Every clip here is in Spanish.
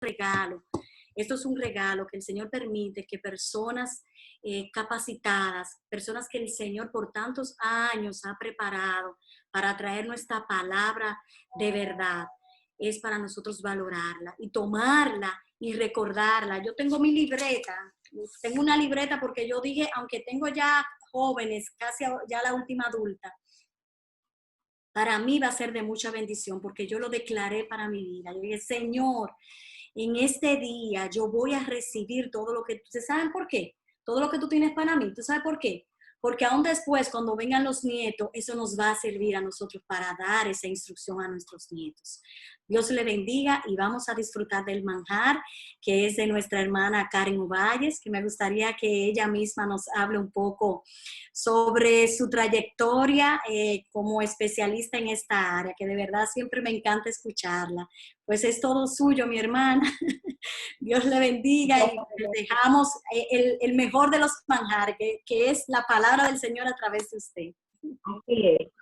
regalo. Esto es un regalo que el Señor permite que personas capacitadas, personas que el Señor por tantos años ha preparado para traer nuestra palabra de verdad, es para nosotros valorarla y tomarla y recordarla. Yo tengo mi libreta, tengo una libreta porque yo dije, aunque tengo ya jóvenes, casi ya la última adulta, para mí va a ser de mucha bendición porque yo lo declaré para mi vida. Yo dije, Señor, en este día yo voy a recibir todo lo que, ¿ustedes saben por qué? Todo lo que tú tienes para mí, ¿tú sabes por qué? Porque aún después, cuando vengan los nietos, eso nos va a servir a nosotros para dar esa instrucción a nuestros nietos. Dios le bendiga y vamos a disfrutar del manjar, que es de nuestra hermana Karen Valles, que me gustaría que ella misma nos hable un poco sobre su trayectoria como especialista en esta área, que de verdad siempre me encanta escucharla. Pues es todo suyo, mi hermana. Dios le bendiga y le dejamos el mejor de los manjares, que es la palabra del Señor a través de usted.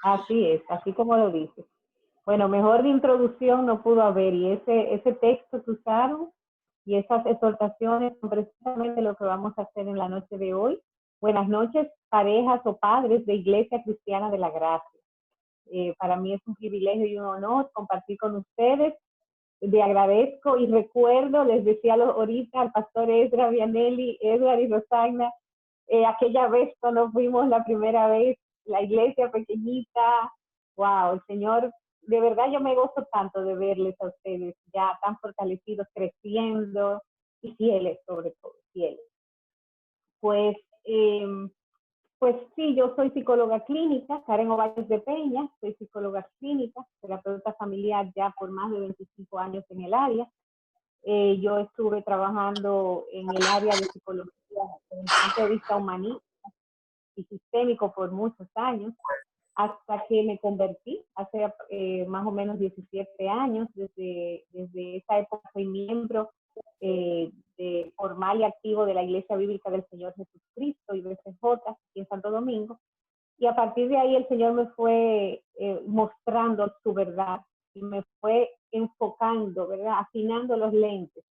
Así es, así como lo dices. Bueno, mejor de introducción no pudo haber, y ese texto que usaron y esas exhortaciones son precisamente lo que vamos a hacer en la noche de hoy. Buenas noches, parejas o padres de Iglesia Cristiana de la Gracia. Para mí es un privilegio y un honor compartir con ustedes. Le agradezco y recuerdo, les decía ahorita al pastor Ezra, Vianelli, Edward y Rosagna, aquella vez cuando fuimos la primera vez, la iglesia pequeñita, wow, el Señor, de verdad yo me gozo tanto de verles a ustedes ya tan fortalecidos, creciendo y fieles sobre todo, fieles. Pues, pues sí, yo soy psicóloga clínica, Karen Ovalles de Peña, soy psicóloga clínica, terapeuta familiar ya por más de 25 años en el área. Yo estuve trabajando en el área de psicología desde el punto de vista humanista y sistémico por muchos años, hasta que me convertí hace más o menos 17 años. Desde esa época fui miembro formal y activo de la Iglesia Bíblica del Señor Jesucristo, IBCJ, aquí en Santo Domingo. Y a partir de ahí el Señor me fue mostrando su verdad y me fue enfocando, ¿verdad? Afinando los lentes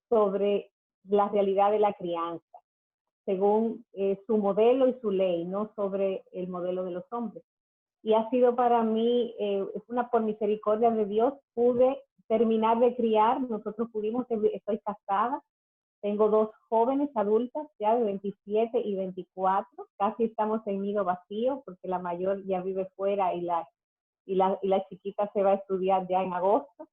sobre la realidad de la crianza, según su modelo y su ley, no sobre el modelo de los hombres. Y ha sido para mí, por misericordia de Dios, pude terminar de criar. Nosotros pudimos, estoy casada, tengo 2 jóvenes adultas ya de 27 y 24, casi estamos en nido vacío porque la mayor ya vive fuera y la chiquita se va a estudiar ya en agosto,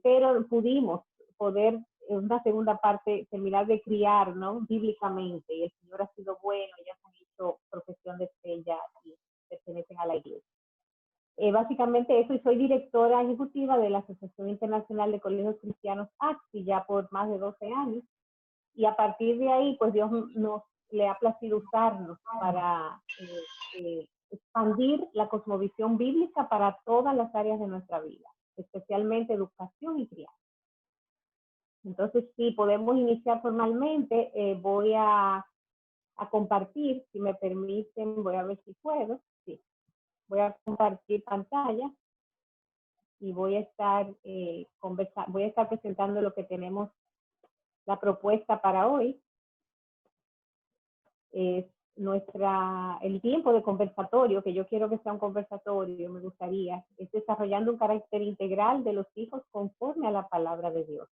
pero pudimos poder en una segunda parte terminar de criar, ¿no? Bíblicamente, y el Señor ha sido bueno, ellas han hecho profesión de fe ya y pertenecen a la iglesia. Básicamente eso, y soy directora ejecutiva de la Asociación Internacional de Colegios Cristianos AXI ya por más de 12 años, y a partir de ahí pues Dios le ha placido usarnos para expandir la cosmovisión bíblica para todas las áreas de nuestra vida, especialmente educación y crianza. Entonces, sí, podemos iniciar formalmente. Voy a compartir, si me permiten, voy a ver si puedo. Sí, voy a compartir pantalla y voy a estar presentando lo que tenemos, la propuesta para hoy. Es el tiempo de conversatorio, que yo quiero que sea un conversatorio, me gustaría, es desarrollando un carácter integral de los hijos conforme a la palabra de Dios.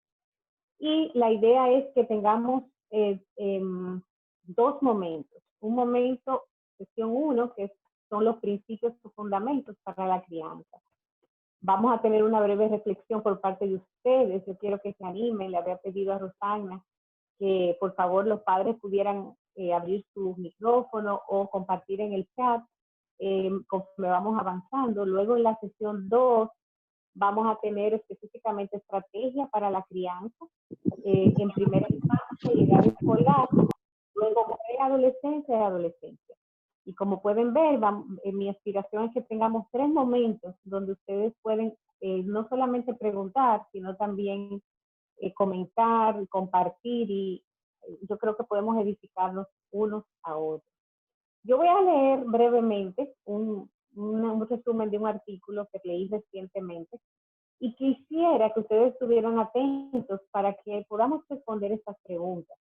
Y la idea es que tengamos 2 momentos. Un momento, sesión 1, que son los principios o fundamentos para la crianza. Vamos a tener una breve reflexión por parte de ustedes. Yo quiero que se animen. Le había pedido a Rosagna que por favor los padres pudieran abrir su micrófono o compartir en el chat conforme vamos avanzando. Luego en la sesión 2 vamos a tener específicamente estrategia para la crianza, en primera infancia y edad escolar, luego preadolescencia y adolescencia. Y como pueden ver, mi aspiración es que tengamos 3 momentos donde ustedes pueden no solamente preguntar, sino también comentar, compartir, y yo creo que podemos edificarnos unos a otros. Yo voy a leer brevemente un resumen de un artículo que leí recientemente Y quisiera que ustedes estuvieran atentos para que podamos responder estas preguntas.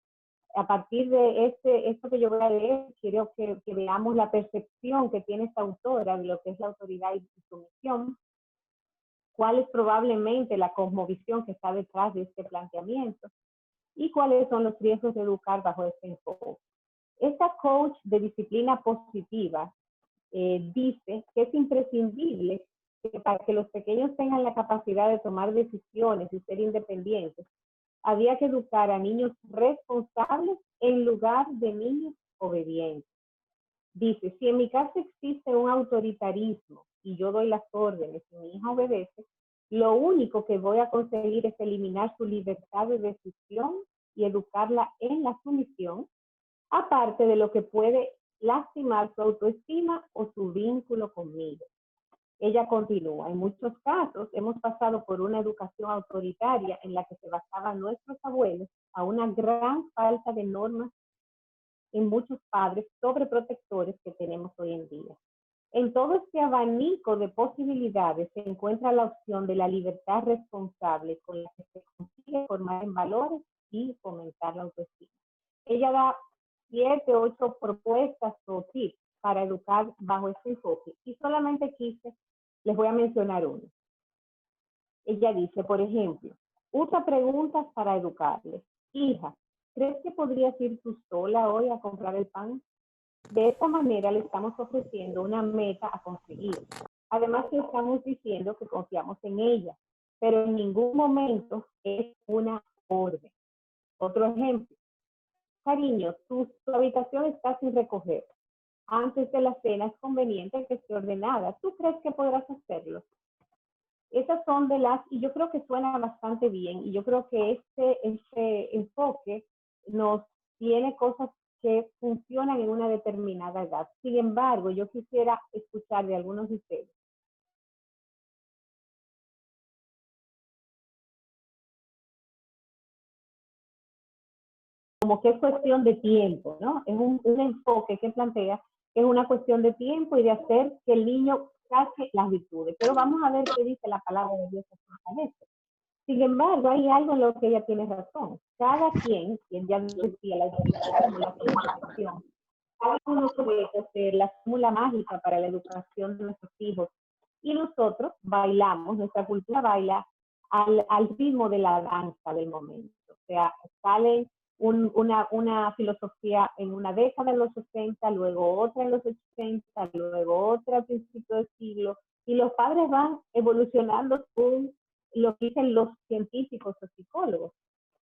A partir de esto que yo voy a leer, quiero que veamos la percepción que tiene esta autora de lo que es la autoridad y su misión, cuál es probablemente la cosmovisión que está detrás de este planteamiento y cuáles son los riesgos de educar bajo este enfoque. Esta coach de disciplina positiva dice que es imprescindible que para que los pequeños tengan la capacidad de tomar decisiones y ser independientes, había que educar a niños responsables en lugar de niños obedientes. Dice, si en mi casa existe un autoritarismo y yo doy las órdenes y mi hija obedece, lo único que voy a conseguir es eliminar su libertad de decisión y educarla en la sumisión, aparte de lo que puede lastimar su autoestima o su vínculo conmigo. Ella continúa, en muchos casos hemos pasado por una educación autoritaria en la que se basaban nuestros abuelos a una gran falta de normas en muchos padres sobreprotectores que tenemos hoy en día. En todo este abanico de posibilidades se encuentra la opción de la libertad responsable con la que se consigue formar en valores y fomentar la autoestima. Ella da 7, 8 propuestas o tips para educar bajo este enfoque y solamente les voy a mencionar uno. Ella dice, por ejemplo, usa preguntas para educarles. Hija, ¿crees que podrías ir tú sola hoy a comprar el pan? De esta manera le estamos ofreciendo una meta a conseguir. Además le estamos diciendo que confiamos en ella, pero en ningún momento es una orden. Otro ejemplo. Cariño, tu habitación está sin recoger. Antes de la cena es conveniente que esté ordenada. ¿Tú crees que podrás hacerlo? Esas son y yo creo que suena bastante bien, y yo creo que este enfoque nos tiene cosas que funcionan en una determinada edad. Sin embargo, yo quisiera escuchar de algunos de ustedes. Como que es cuestión de tiempo, ¿no? Es un enfoque que plantea que es una cuestión de tiempo y de hacer que el niño saque las virtudes. Pero vamos a ver qué dice la palabra de Dios acerca de esto. Sin embargo, hay algo en lo que ella tiene razón. Cada quien ya decía la educación, cada uno puede ser la fórmula mágica para la educación de nuestros hijos. Y nosotros bailamos, nuestra cultura baila al ritmo de la danza del momento. O sea, sale una filosofía en una década de los 60, luego otra en los 80, luego otra a principios del siglo, y los padres van evolucionando según lo que dicen los científicos o psicólogos.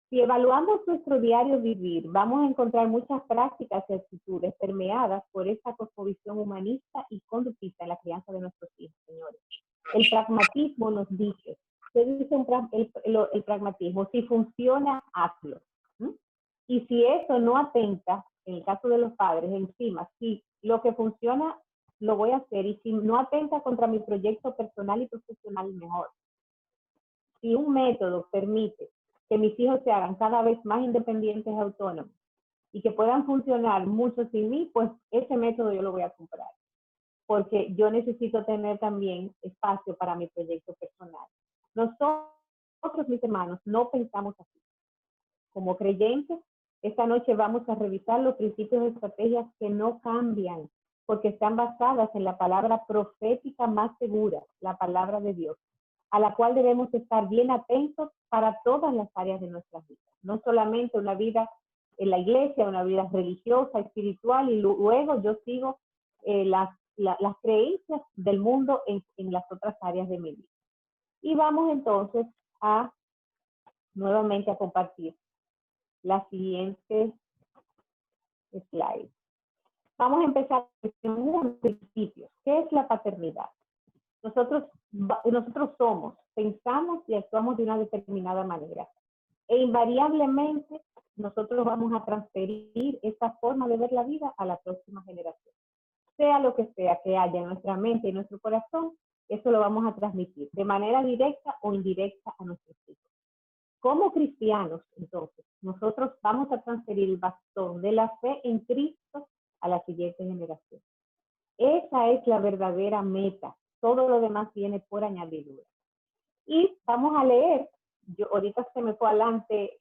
Si evaluamos nuestro diario vivir, vamos a encontrar muchas prácticas y actitudes permeadas por esta cosmovisión humanista y conductista en la crianza de nuestros hijos, señores. El pragmatismo nos dice, ¿qué dice el pragmatismo? Si funciona, hazlo. Y si eso no atenta, en el caso de los padres, encima, si lo que funciona, lo voy a hacer, y si no atenta contra mi proyecto personal y profesional, mejor. Si un método permite que mis hijos se hagan cada vez más independientes y autónomos y que puedan funcionar mucho sin mí, pues ese método yo lo voy a comprar. Porque yo necesito tener también espacio para mi proyecto personal. Nosotros, mis hermanos, no pensamos así. Como creyentes, esta noche vamos a revisar los principios y estrategias que no cambian, porque están basadas en la palabra profética más segura, la palabra de Dios, a la cual debemos estar bien atentos para todas las áreas de nuestras vidas. No solamente una vida en la iglesia, una vida religiosa, espiritual, y luego yo sigo las creencias del mundo en las otras áreas de mi vida. Y vamos entonces nuevamente a compartir la siguiente slide. Vamos a empezar con unos principios. ¿Qué es la paternidad? Nosotros somos, pensamos y actuamos de una determinada manera. E invariablemente nosotros vamos a transferir esa forma de ver la vida a la próxima generación. Sea lo que sea que haya en nuestra mente y en nuestro corazón, eso lo vamos a transmitir de manera directa o indirecta a nuestros hijos. Como cristianos, entonces, nosotros vamos a transferir el bastón de la fe en Cristo a la siguiente generación. Esa es la verdadera meta. Todo lo demás viene por añadidura. Y vamos a leer, yo ahorita se me fue adelante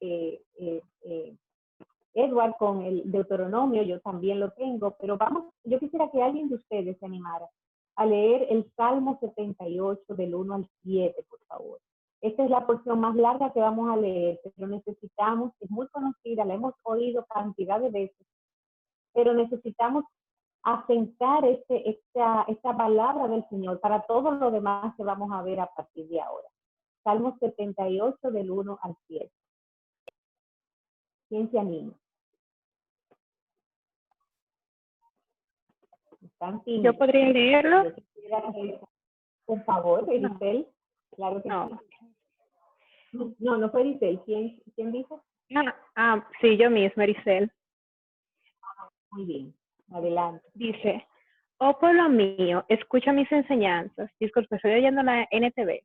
Edward con el Deuteronomio, yo también lo tengo, pero yo quisiera que alguien de ustedes se animara a leer el Salmo 78 del 1 al 7, por favor. Esta es la porción más larga que vamos a leer, pero necesitamos, es muy conocida, la hemos oído cantidad de veces, pero necesitamos asentar esta palabra del Señor para todo lo demás que vamos a ver a partir de ahora. Salmo 78 del 1 al 7. ¿Quién se anima? Yo podría leerlo. Yo quisiera que, por favor, Ericel. No. Claro que no. Sí. No fue Ericel. ¿Quién dijo? Sí, yo mismo, Ericel. Muy bien, adelante. Dice, oh pueblo mío, escucha mis enseñanzas. Disculpe, estoy oyendo la NTV.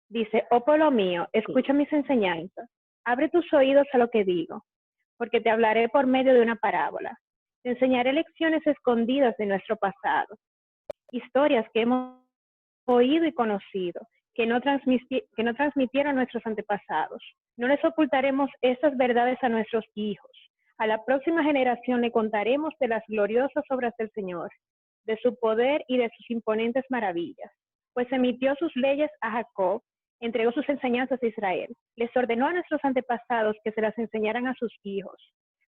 Dice, oh pueblo mío, escucha mis enseñanzas. Abre tus oídos a lo que digo, porque te hablaré por medio de una parábola. Te enseñaré lecciones escondidas de nuestro pasado, historias que hemos oído y conocido, que no transmitieron nuestros antepasados. No les ocultaremos esas verdades a nuestros hijos. A la próxima generación le contaremos de las gloriosas obras del Señor, de su poder y de sus imponentes maravillas. Pues emitió sus leyes a Jacob, entregó sus enseñanzas a Israel. Les ordenó a nuestros antepasados que se las enseñaran a sus hijos,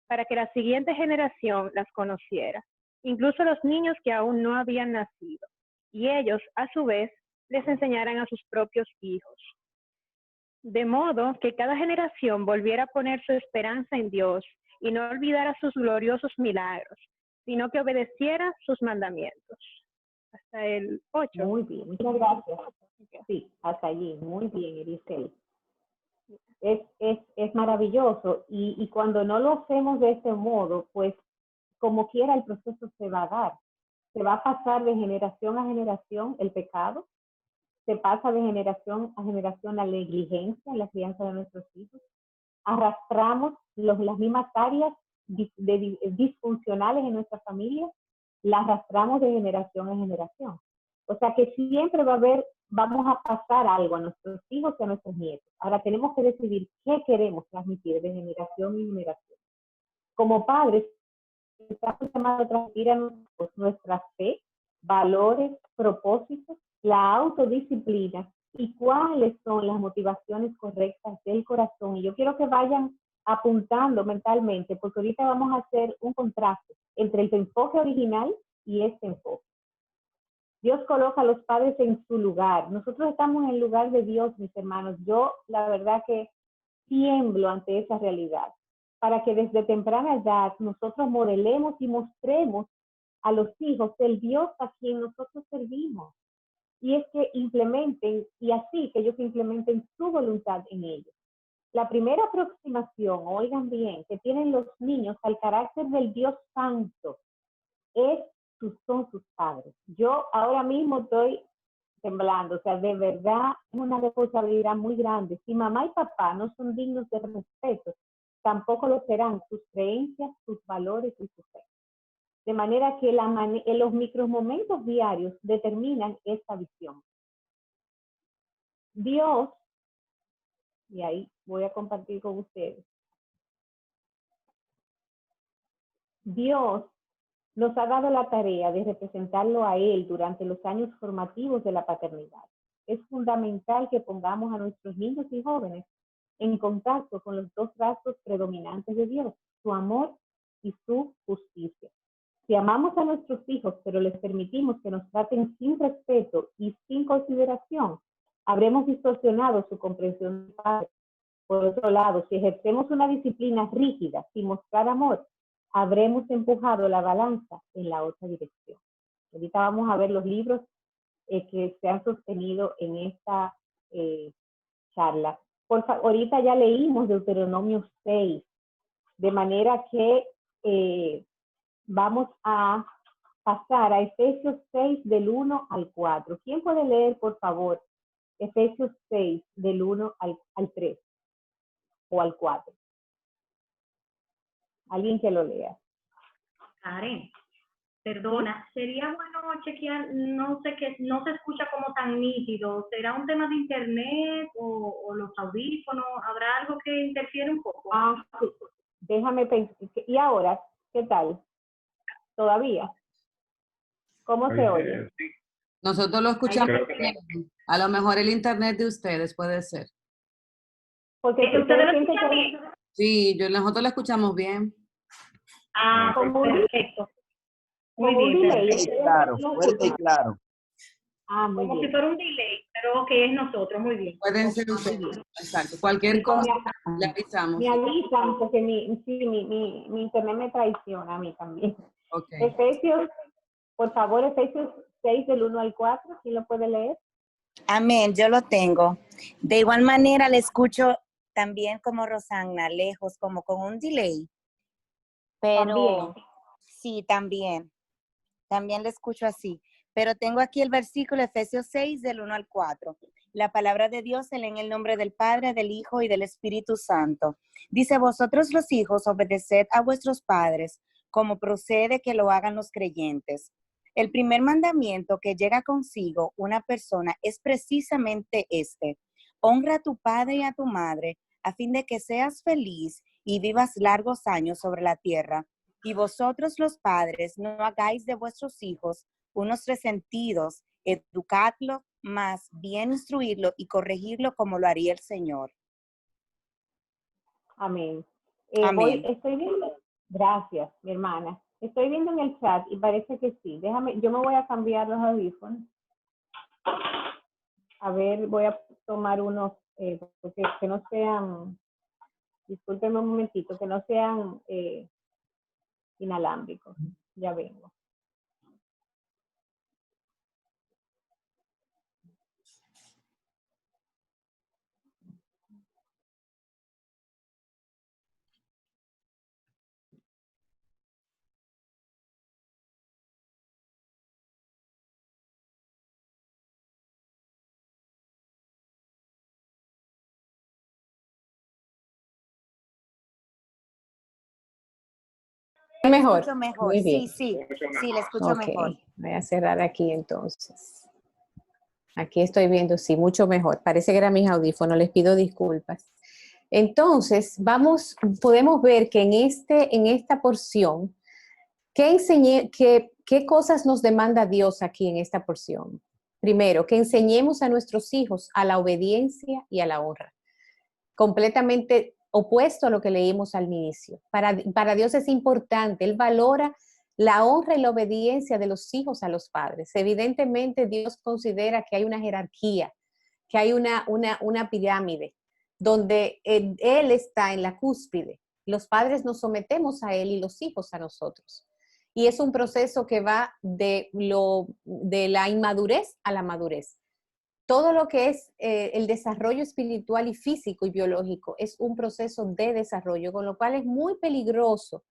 para que la siguiente generación las conociera, incluso los niños que aún no habían nacido, y ellos, a su vez, les enseñarán a sus propios hijos. De modo que cada generación volviera a poner su esperanza en Dios y no olvidara sus gloriosos milagros, sino que obedeciera sus mandamientos. Hasta el 8. Muy bien, muchas gracias. Sí, hasta allí. Muy bien, Ericel. Es maravilloso y cuando no lo hacemos de ese modo, pues como quiera el proceso se va a dar. Se va a pasar de generación a generación el pecado, se pasa de generación a generación la negligencia en la crianza de nuestros hijos, arrastramos las mismas áreas disfuncionales en nuestra familia, las arrastramos de generación a generación. O sea que siempre vamos a pasar algo a nuestros hijos y a nuestros nietos. Ahora tenemos que decidir qué queremos transmitir de generación en generación. Como padres, estamos llamados a transmitir a nuestra fe, valores, propósitos, la autodisciplina y cuáles son las motivaciones correctas del corazón. Y yo quiero que vayan apuntando mentalmente, porque ahorita vamos a hacer un contraste entre el enfoque original y este enfoque. Dios coloca a los padres en su lugar. Nosotros estamos en el lugar de Dios, mis hermanos. Yo, la verdad que tiemblo ante esa realidad, para que desde temprana edad nosotros modelemos y mostremos a los hijos el Dios a quien nosotros servimos. Y es que implementen, y así que ellos implementen su voluntad en ellos. La primera aproximación, oigan bien, que tienen los niños al carácter del Dios Santo son sus padres. Yo ahora mismo estoy temblando, o sea, de verdad es una responsabilidad muy grande. Si mamá y papá no son dignos de respeto, tampoco lo serán sus creencias, sus valores y su fe. De manera que los micromomentos diarios determinan esta visión. Dios, y ahí voy a compartir con ustedes, Dios nos ha dado la tarea de representarlo a Él durante los años formativos de la paternidad. Es fundamental que pongamos a nuestros niños y jóvenes en contacto con los dos rasgos predominantes de Dios, su amor y su justicia. Si amamos a nuestros hijos, pero les permitimos que nos traten sin respeto y sin consideración, habremos distorsionado su comprensión de padre. Por otro lado, si ejercemos una disciplina rígida sin mostrar amor, habremos empujado la balanza en la otra dirección. Ahorita vamos a ver los libros que se han sostenido en esta charla. Ahorita ya leímos Deuteronomio 6, de manera que vamos a pasar a Efesios 6 del 1 al 4. ¿Quién puede leer, por favor, Efesios 6 del 1 al 3 o al 4? Alguien que lo lea. Karen. Perdona, sería bueno chequear, no sé que no se escucha como tan nítido. ¿Será un tema de internet o los audífonos? ¿Habrá algo que interfiere un poco? Ah, sí. Déjame pensar. ¿Y ahora? ¿Qué tal? ¿Todavía? ¿Cómo se oye? Sí. Nosotros lo escuchamos Creo que bien. A lo mejor el internet de ustedes puede ser. Porque ¿Es que si ustedes ustedes lo sienten escuchan que bien? Sí, nosotros lo escuchamos bien. Ah, pues como un, perfecto. Muy como un bien, delay. perfecto. ustedes Claro, no fuerte y escuchan. claro. Ah, muy Como si bien. fuera un delay, pero que es nosotros, muy bien. Pueden ser Muy ustedes. bien. Exacto. Cualquier cosa le Me avisamos. avisan porque mi internet me traiciona a mí también. Ok. Efesios, por favor, Efesios 6 del 1 al 4, ¿quién lo puede leer? Amén, yo lo tengo. De igual manera le escucho también como Rosanna, lejos, como con un delay. Pero También. sí, también le escucho así. Pero tengo aquí el versículo Efesios 6 del 1 al 4. La palabra de Dios se lee en el nombre del Padre, del Hijo y del Espíritu Santo. Dice, vosotros los hijos, obedeced a vuestros padres, como procede que lo hagan los creyentes. El primer mandamiento que llega consigo una persona es precisamente este: honra a tu padre y a tu madre, a fin de que seas feliz y vivas largos años sobre la tierra. Y vosotros los padres no hagáis de vuestros hijos unos resentidos, educadlo, más bien instruirlo y corregirlo como lo haría el Señor. Amén. Amén. Estoy viendo, gracias, mi hermana. Estoy viendo en el chat y parece que sí. Yo me voy a cambiar los audífonos. A ver, voy a tomar unos, porque que no sean, discúlpenme un momentito, que no sean inalámbricos. Ya vengo. Mejor. Escucho mejor. Muy bien. Sí, le escucho mejor. Voy a cerrar aquí entonces. Aquí estoy viendo, sí, mucho mejor. Parece que eran mis audífonos, les pido disculpas. Entonces, podemos ver que en esta porción, ¿qué cosas nos demanda Dios aquí en esta porción? Primero, que enseñemos a nuestros hijos a la obediencia y a la honra. Completamente opuesto a lo que leímos al inicio. Para Dios es importante, Él valora la honra y la obediencia de los hijos a los padres. Evidentemente Dios considera que hay una jerarquía, que hay una pirámide, donde Él está en la cúspide. Los padres nos sometemos a Él y los hijos a nosotros. Y es un proceso que va de la inmadurez a la madurez. Todo lo que es el desarrollo espiritual y físico y biológico es un proceso de desarrollo, con lo cual es muy peligroso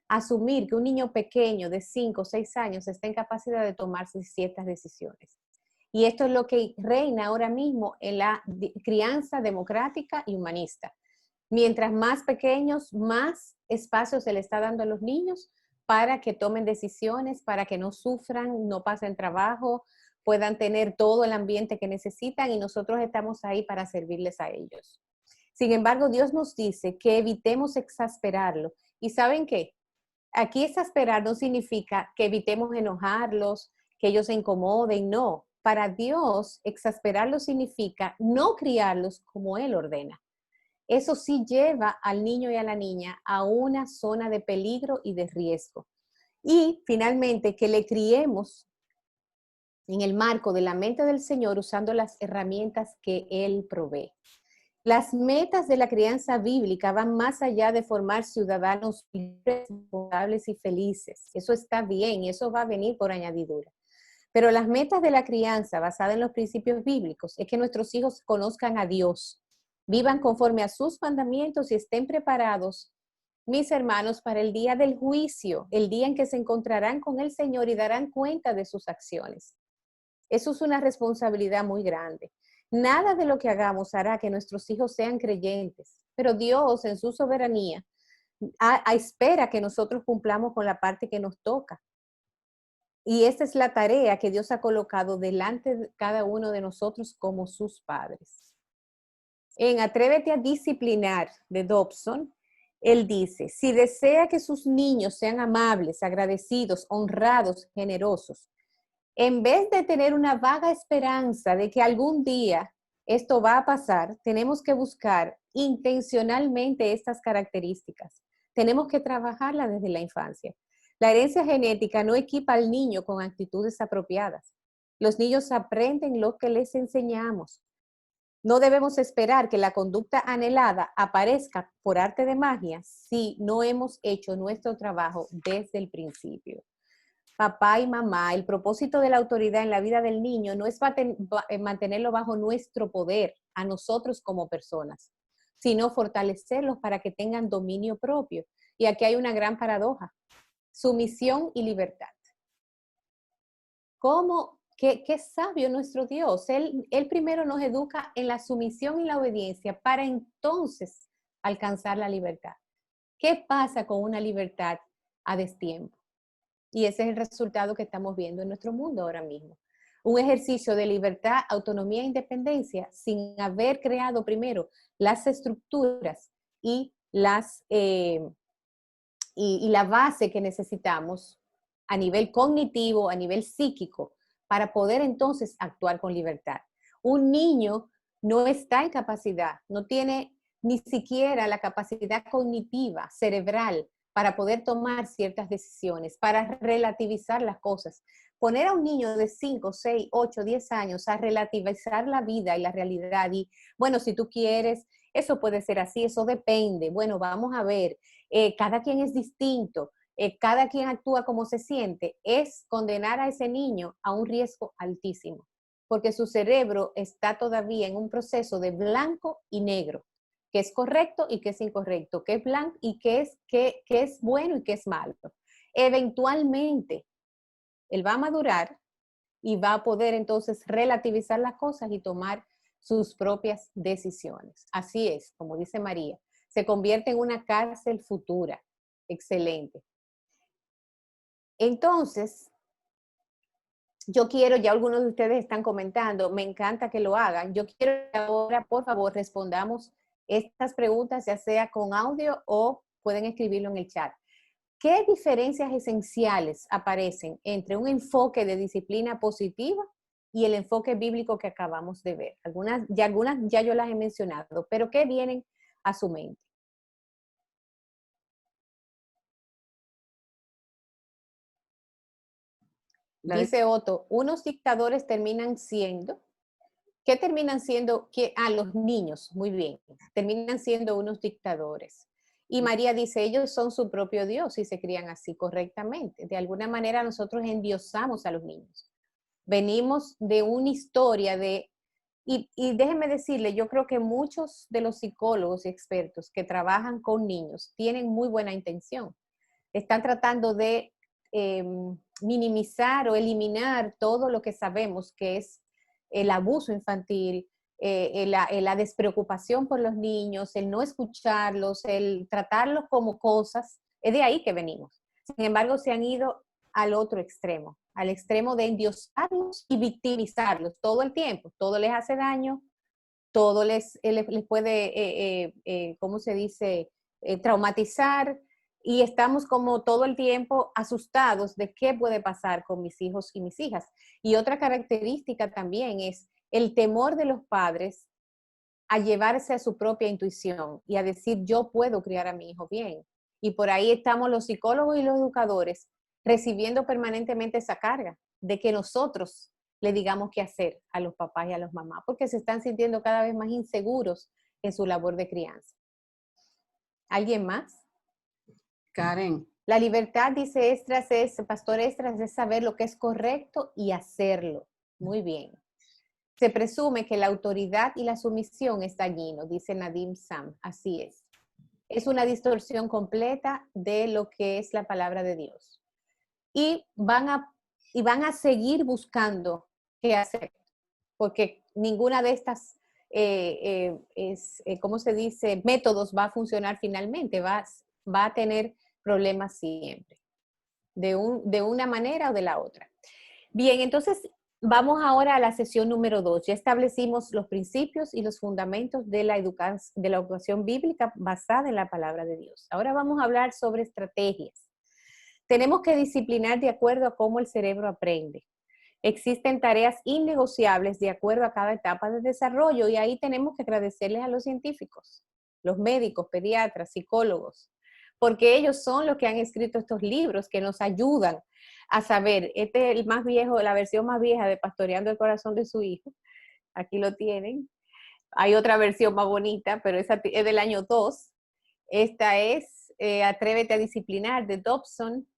asumir que un niño pequeño de 5 o 6 años está en capacidad de tomarse ciertas decisiones. Y esto es lo que reina ahora mismo en la crianza democrática y humanista. Mientras más pequeños, más espacio se le está dando a los niños para que tomen decisiones, para que no sufran, no pasen trabajo, puedan tener todo el ambiente que necesitan y nosotros estamos ahí para servirles a ellos. Sin embargo, Dios nos dice que evitemos exasperarlo. ¿Y saben qué? Aquí exasperar no significa que evitemos enojarlos, que ellos se incomoden, no. Para Dios, exasperarlos significa no criarlos como Él ordena. Eso sí lleva al niño y a la niña a una zona de peligro y de riesgo. Y finalmente, que le criemos en el marco de la mente del Señor usando las herramientas que Él provee. Las metas de la crianza bíblica van más allá de formar ciudadanos responsables y felices. Eso está bien, eso va a venir por añadidura. Pero las metas de la crianza basada en los principios bíblicos es que nuestros hijos conozcan a Dios, vivan conforme a sus mandamientos y estén preparados, mis hermanos, para el día del juicio, el día en que se encontrarán con el Señor y darán cuenta de sus acciones. Eso es una responsabilidad muy grande. Nada de lo que hagamos hará que nuestros hijos sean creyentes, pero Dios en su soberanía espera que nosotros cumplamos con la parte que nos toca. Y esta es la tarea que Dios ha colocado delante de cada uno de nosotros como sus padres. En Atrévete a disciplinar de Dobson, él dice, si desea que sus niños sean amables, agradecidos, honrados, generosos, en vez de tener una vaga esperanza de que algún día esto va a pasar, tenemos que buscar intencionalmente estas características. Tenemos que trabajarlas desde la infancia. La herencia genética no equipa al niño con actitudes apropiadas. Los niños aprenden lo que les enseñamos. No debemos esperar que la conducta anhelada aparezca por arte de magia si no hemos hecho nuestro trabajo desde el principio. Papá y mamá, el propósito de la autoridad en la vida del niño no es mantenerlo bajo nuestro poder, a nosotros como personas, sino fortalecerlos para que tengan dominio propio. Y aquí hay una gran paradoja: sumisión y libertad. Qué sabio nuestro Dios. Él primero nos educa en la sumisión y la obediencia para entonces alcanzar la libertad. ¿Qué pasa con una libertad a destiempo? Y ese es el resultado que estamos viendo en nuestro mundo ahora mismo. Un ejercicio de libertad, autonomía e independencia sin haber creado primero las estructuras y la base que necesitamos a nivel cognitivo, a nivel psíquico, para poder entonces actuar con libertad. Un niño no está en capacidad, no tiene ni siquiera la capacidad cognitiva, cerebral, para poder tomar ciertas decisiones, para relativizar las cosas. Poner a un niño de 5, 6, 8, 10 años a relativizar la vida y la realidad y, bueno, si tú quieres, eso puede ser así, eso depende. Bueno, vamos a ver, cada quien es distinto, cada quien actúa como se siente, es condenar a ese niño a un riesgo altísimo, porque su cerebro está todavía en un proceso de blanco y negro. Qué es correcto y qué es incorrecto, qué es blanco y qué es bueno y qué es malo. Eventualmente, él va a madurar y va a poder entonces relativizar las cosas y tomar sus propias decisiones. Así es, como dice María, se convierte en una cárcel futura. Excelente. Entonces, yo quiero, ya algunos de ustedes están comentando, me encanta que lo hagan. Yo quiero que ahora, por favor, respondamos estas preguntas, ya sea con audio o pueden escribirlo en el chat. ¿Qué diferencias esenciales aparecen entre un enfoque de disciplina positiva y el enfoque bíblico que acabamos de ver? Algunas ya yo las he mencionado, pero ¿qué vienen a su mente? Dice Otto, unos dictadores terminan siendo... ¿Qué terminan siendo? Los niños, muy bien, terminan siendo unos dictadores. Y María dice, ellos son su propio Dios y se crían así correctamente. De alguna manera nosotros endiosamos a los niños. Venimos de una historia y déjenme decirle, yo creo que muchos de los psicólogos y expertos que trabajan con niños tienen muy buena intención. Están tratando de minimizar o eliminar todo lo que sabemos que es el abuso infantil, la despreocupación por los niños, el no escucharlos, el tratarlos como cosas, es de ahí que venimos. Sin embargo, se han ido al otro extremo, al extremo de endiosarlos y victimizarlos todo el tiempo. Todo les hace daño, todo les puede, ¿cómo se dice?, traumatizar, y estamos como todo el tiempo asustados de qué puede pasar con mis hijos y mis hijas. Y otra característica también es el temor de los padres a llevarse a su propia intuición y a decir, yo puedo criar a mi hijo bien. Y por ahí estamos los psicólogos y los educadores recibiendo permanentemente esa carga de que nosotros le digamos qué hacer a los papás y a las mamás, porque se están sintiendo cada vez más inseguros en su labor de crianza. ¿Alguien más? Karen. La libertad, dice Pastor Estras, es saber lo que es correcto y hacerlo. Muy bien. Se presume que la autoridad y la sumisión es dañino, dice Nadim Sam. Así es. Es una distorsión completa de lo que es la palabra de Dios. Y van a seguir buscando qué hacer, porque ninguna de estas, ¿cómo se dice?, métodos va a funcionar finalmente, va a tener problemas siempre, de una manera o de la otra. Bien, entonces vamos ahora a la sesión número 2. Ya establecimos los principios y los fundamentos de la educación bíblica basada en la palabra de Dios. Ahora vamos a hablar sobre estrategias. Tenemos que disciplinar de acuerdo a cómo el cerebro aprende. Existen tareas innegociables de acuerdo a cada etapa de desarrollo y ahí tenemos que agradecerles a los científicos, los médicos, pediatras, psicólogos, porque ellos son los que han escrito estos libros que nos ayudan a saber. Este es el más viejo, la versión más vieja de Pastoreando el Corazón de su Hijo. Aquí lo tienen. Hay otra versión más bonita, pero esa es del año 2. Esta es Atrévete a disciplinar, de Dobson.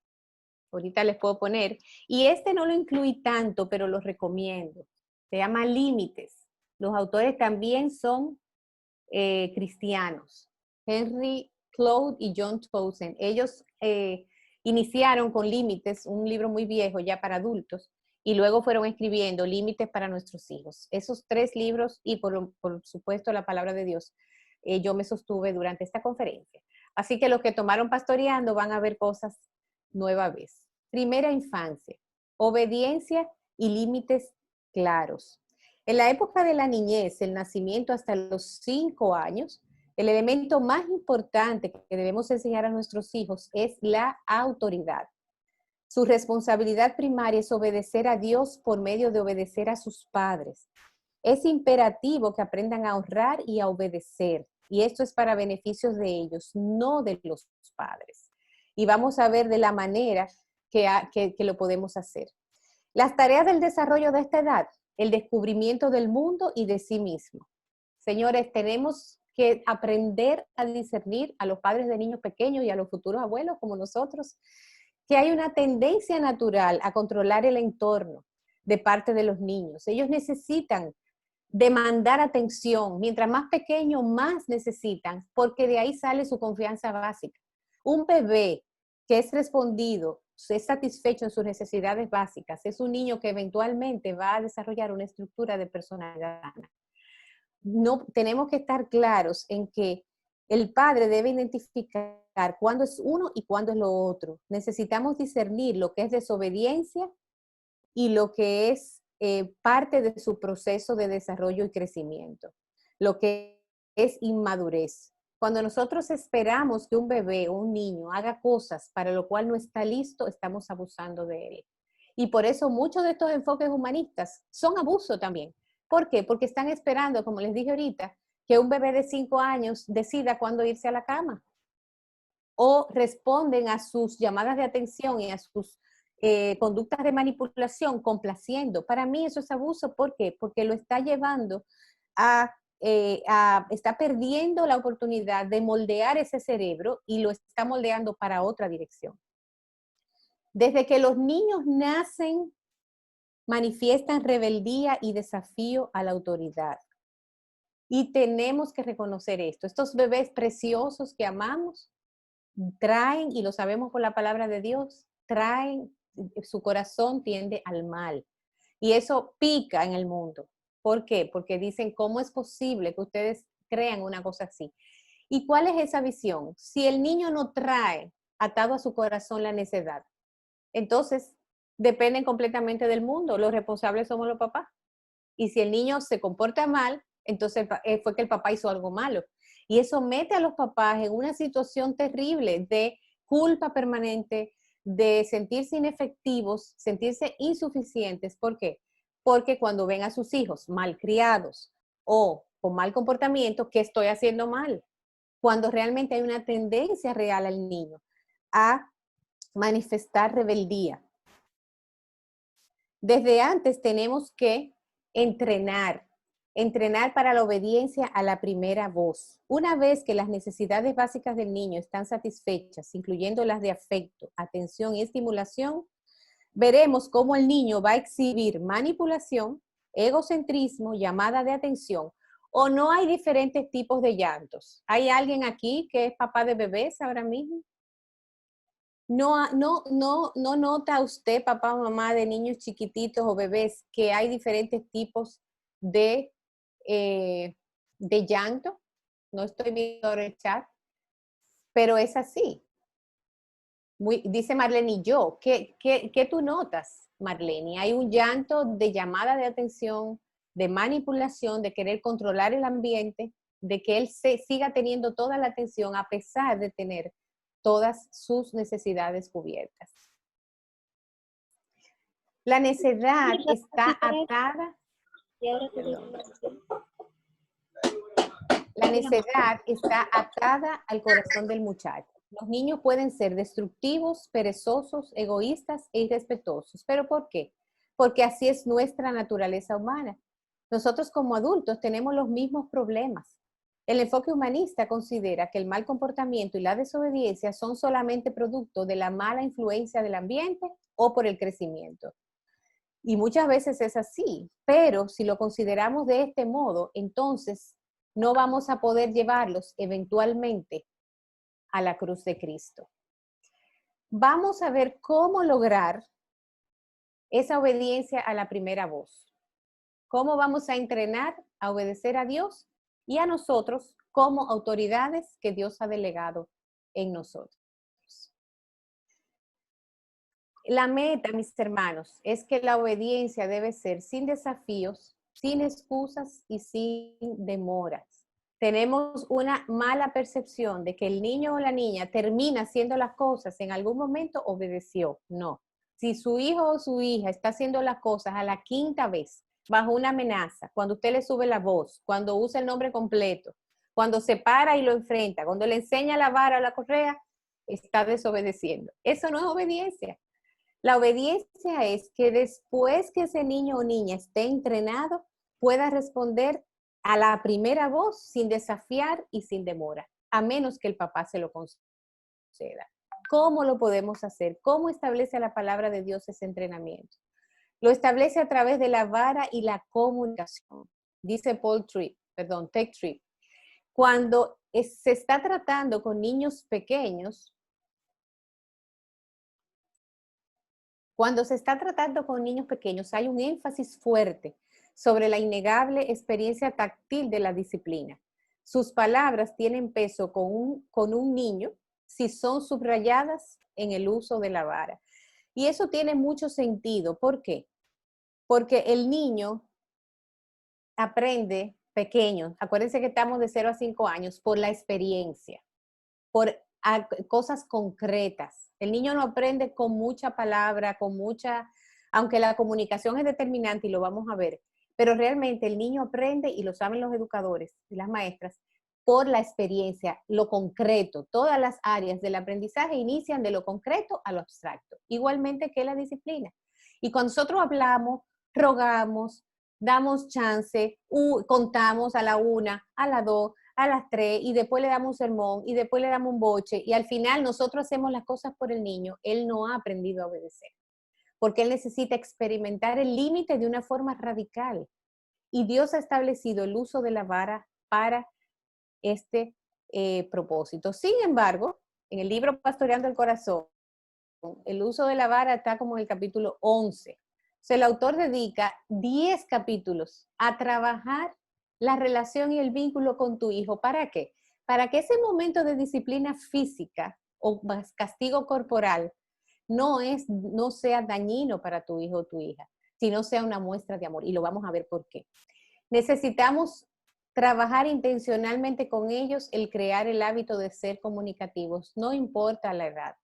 Ahorita les puedo poner. Y este no lo incluí tanto, pero lo recomiendo. Se llama Límites. Los autores también son cristianos. Henry Cloud y John Townsend. Ellos iniciaron con Límites, un libro muy viejo ya para adultos, y luego fueron escribiendo Límites para nuestros hijos. Esos 3 libros y por supuesto la palabra de Dios, yo me sostuve durante esta conferencia. Así que los que tomaron Pastoreando van a ver cosas nueva vez. Primera infancia, obediencia y límites claros. En la época de la niñez, el nacimiento hasta los 5 años, el elemento más importante que debemos enseñar a nuestros hijos es la autoridad. Su responsabilidad primaria es obedecer a Dios por medio de obedecer a sus padres. Es imperativo que aprendan a honrar y a obedecer, y esto es para beneficios de ellos, no de los padres. Y vamos a ver de la manera que lo podemos hacer. Las tareas del desarrollo de esta edad, el descubrimiento del mundo y de sí mismo. Señores, tenemos que aprender a discernir a los padres de niños pequeños y a los futuros abuelos como nosotros, que hay una tendencia natural a controlar el entorno de parte de los niños. Ellos necesitan demandar atención. Mientras más pequeño, más necesitan, porque de ahí sale su confianza básica. Un bebé que es respondido, es satisfecho en sus necesidades básicas, es un niño que eventualmente va a desarrollar una estructura de personalidad. No, tenemos que estar claros en que el padre debe identificar cuándo es uno y cuándo es lo otro. Necesitamos discernir lo que es desobediencia y lo que es parte de su proceso de desarrollo y crecimiento, lo que es inmadurez. Cuando nosotros esperamos que un bebé o un niño haga cosas para lo cual no está listo, estamos abusando de él. Y por eso muchos de estos enfoques humanistas son abuso también. ¿Por qué? Porque están esperando, como les dije ahorita, que un bebé de 5 años decida cuándo irse a la cama. O responden a sus llamadas de atención y a sus conductas de manipulación complaciendo. Para mí eso es abuso. ¿Por qué? Porque lo está llevando está perdiendo la oportunidad de moldear ese cerebro y lo está moldeando para otra dirección. Desde que los niños nacen, manifiestan rebeldía y desafío a la autoridad. Y tenemos que reconocer esto. Estos bebés preciosos que amamos traen, y lo sabemos por la palabra de Dios, traen, su corazón tiende al mal. Y eso pica en el mundo. ¿Por qué? Porque dicen, ¿cómo es posible que ustedes crean una cosa así? ¿Y cuál es esa visión? Si el niño no trae atado a su corazón la necedad, entonces dependen completamente del mundo. Los responsables somos los papás. Y si el niño se comporta mal, entonces fue que el papá hizo algo malo. Y eso mete a los papás en una situación terrible de culpa permanente, de sentirse inefectivos, sentirse insuficientes. ¿Por qué? Porque cuando ven a sus hijos malcriados o con mal comportamiento, ¿qué estoy haciendo mal? Cuando realmente hay una tendencia real al niño a manifestar rebeldía. Desde antes tenemos que entrenar para la obediencia a la primera voz. Una vez que las necesidades básicas del niño están satisfechas, incluyendo las de afecto, atención y estimulación, veremos cómo el niño va a exhibir manipulación, egocentrismo, llamada de atención, o no hay diferentes tipos de llantos. ¿Hay alguien aquí que es papá de bebés ahora mismo? No nota usted, papá o mamá, de niños chiquititos o bebés, que hay diferentes tipos de llanto. No estoy viendo el chat, pero es así. Dice Marlene, ¿y yo? ¿Qué tú notas, Marlene? Hay un llanto de llamada de atención, de manipulación, de querer controlar el ambiente, de que él siga teniendo toda la atención a pesar de tener todas sus necesidades cubiertas. La necedad está atada. La necedad está atada al corazón del muchacho. Los niños pueden ser destructivos, perezosos, egoístas e irrespetuosos. ¿Pero por qué? Porque así es nuestra naturaleza humana. Nosotros como adultos tenemos los mismos problemas. El enfoque humanista considera que el mal comportamiento y la desobediencia son solamente producto de la mala influencia del ambiente o por el crecimiento. Y muchas veces es así, pero si lo consideramos de este modo, entonces no vamos a poder llevarlos eventualmente a la cruz de Cristo. Vamos a ver cómo lograr esa obediencia a la primera voz. Cómo vamos a entrenar a obedecer a Dios y a nosotros como autoridades que Dios ha delegado en nosotros. La meta, mis hermanos, es que la obediencia debe ser sin desafíos, sin excusas y sin demoras. Tenemos una mala percepción de que el niño o la niña termina haciendo las cosas, en algún momento obedeció. No. Si su hijo o su hija está haciendo las cosas a la quinta vez, bajo una amenaza, cuando usted le sube la voz, cuando usa el nombre completo, cuando se para y lo enfrenta, cuando le enseña la vara o la correa, está desobedeciendo. Eso no es obediencia. La obediencia es que después que ese niño o niña esté entrenado, pueda responder a la primera voz sin desafiar y sin demora, a menos que el papá se lo conceda. ¿Cómo lo podemos hacer? ¿Cómo establece la palabra de Dios ese entrenamiento? Lo establece a través de la vara y la comunicación. Dice Tech Tripp. Cuando se está tratando con niños pequeños, hay un énfasis fuerte sobre la innegable experiencia táctil de la disciplina. Sus palabras tienen peso con un niño si son subrayadas en el uso de la vara. Y eso tiene mucho sentido. ¿Por qué? Porque el niño aprende pequeño. Acuérdense que estamos de 0 a 5 años por la experiencia, por cosas concretas. El niño no aprende con mucha palabra, aunque la comunicación es determinante y lo vamos a ver, pero realmente el niño aprende, y lo saben los educadores y las maestras, por la experiencia, lo concreto. Todas las áreas del aprendizaje inician de lo concreto a lo abstracto, igualmente que la disciplina. Y cuando nosotros hablamos, rogamos, damos chance, contamos a la 1, a la 2, a las 3, y después le damos un sermón, y después le damos un boche, y al final nosotros hacemos las cosas por el niño, él no ha aprendido a obedecer, porque él necesita experimentar el límite de una forma radical. Y Dios ha establecido el uso de la vara para este propósito. Sin embargo, en el libro Pastoreando el Corazón, el uso de la vara está como en el capítulo 11. O sea, el autor dedica 10 capítulos a trabajar la relación y el vínculo con tu hijo. ¿Para qué? Para que ese momento de disciplina física o castigo corporal no sea dañino para tu hijo o tu hija, sino sea una muestra de amor. Y lo vamos a ver por qué. Necesitamos trabajar intencionalmente con ellos el crear el hábito de ser comunicativos, no importa la edad.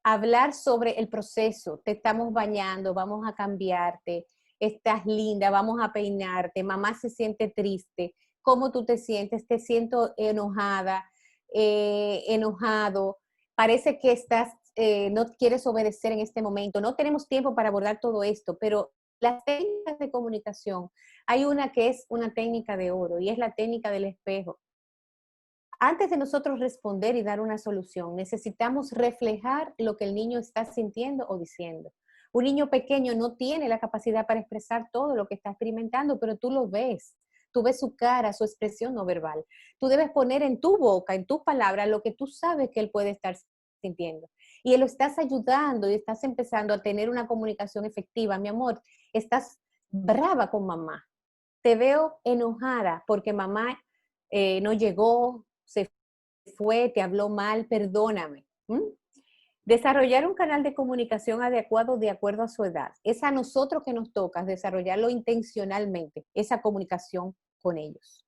Hablar sobre el proceso, te estamos bañando, vamos a cambiarte, estás linda, vamos a peinarte, mamá se siente triste, ¿cómo tú te sientes? Te siento enojada, enojado, parece que no quieres obedecer en este momento. No tenemos tiempo para abordar todo esto, pero las técnicas de comunicación, hay una que es una técnica de oro y es la técnica del espejo. Antes de nosotros responder y dar una solución, necesitamos reflejar lo que el niño está sintiendo o diciendo. Un niño pequeño no tiene la capacidad para expresar todo lo que está experimentando, pero tú lo ves. Tú ves su cara, su expresión no verbal. Tú debes poner en tu boca, en tus palabras, lo que tú sabes que él puede estar sintiendo. Y él lo estás ayudando y estás empezando a tener una comunicación efectiva. Mi amor, estás brava con mamá. Te veo enojada porque mamá no llegó, se fue, te habló mal, perdóname. Desarrollar un canal de comunicación adecuado de acuerdo a su edad. Es a nosotros que nos toca desarrollarlo intencionalmente, esa comunicación con ellos.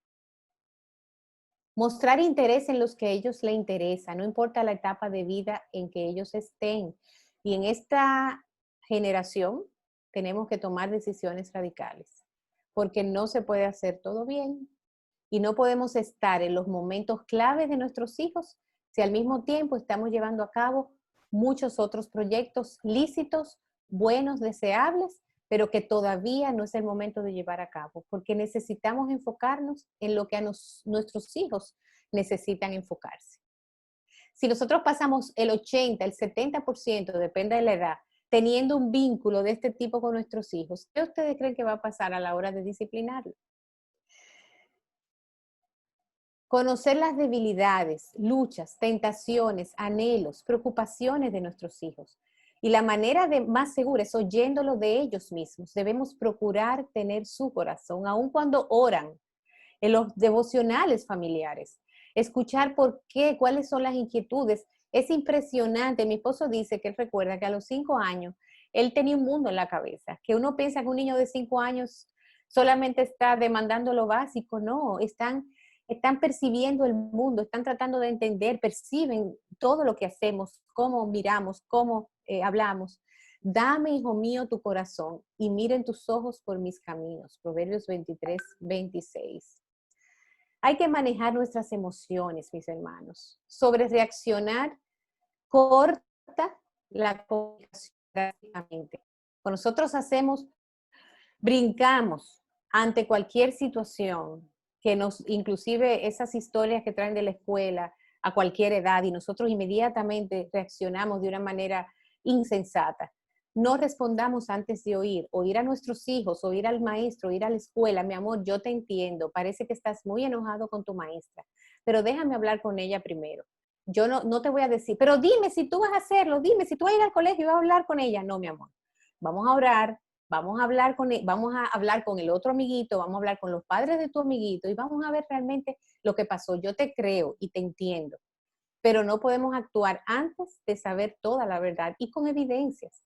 Mostrar interés en los que a ellos les interesa, no importa la etapa de vida en que ellos estén. Y en esta generación tenemos que tomar decisiones radicales, porque no se puede hacer todo bien y no podemos estar en los momentos claves de nuestros hijos si al mismo tiempo estamos llevando a cabo muchos otros proyectos lícitos, buenos, deseables, pero que todavía no es el momento de llevar a cabo, porque necesitamos enfocarnos en lo que nuestros hijos necesitan enfocarse. Si nosotros pasamos el 80, el 70%, depende de la edad, teniendo un vínculo de este tipo con nuestros hijos, ¿qué ustedes creen que va a pasar a la hora de disciplinarlos? Conocer las debilidades, luchas, tentaciones, anhelos, preocupaciones de nuestros hijos. Y la manera más segura es oyéndolo de ellos mismos. Debemos procurar tener su corazón, aun cuando oran, en los devocionales familiares. Escuchar por qué, cuáles son las inquietudes. Es impresionante. Mi esposo dice que él recuerda que a los 5 años él tenía un mundo en la cabeza, que uno piensa que un niño de 5 años solamente está demandando lo básico. No, están percibiendo el mundo, están tratando de entender, perciben todo lo que hacemos, cómo miramos, cómo hablamos. Dame, hijo mío, tu corazón y miren tus ojos por mis caminos. Proverbios 23, 26. Hay que manejar nuestras emociones, mis hermanos. Sobre reaccionar, corta la comunicación drásticamente. Cuando nosotros brincamos ante cualquier situación, inclusive esas historias que traen de la escuela a cualquier edad, y nosotros inmediatamente reaccionamos de una manera insensata. No respondamos antes de oír a nuestros hijos, oír al maestro, oír a la escuela. Mi amor, yo te entiendo, parece que estás muy enojado con tu maestra, pero déjame hablar con ella primero. Yo no te voy a decir, pero dime si tú vas a hacerlo, dime si tú vas a ir al colegio y vas a hablar con ella. No, mi amor, vamos a orar, vamos a hablar con el otro amiguito, vamos a hablar con los padres de tu amiguito y vamos a ver realmente lo que pasó. Yo te creo y te entiendo, pero no podemos actuar antes de saber toda la verdad y con evidencias.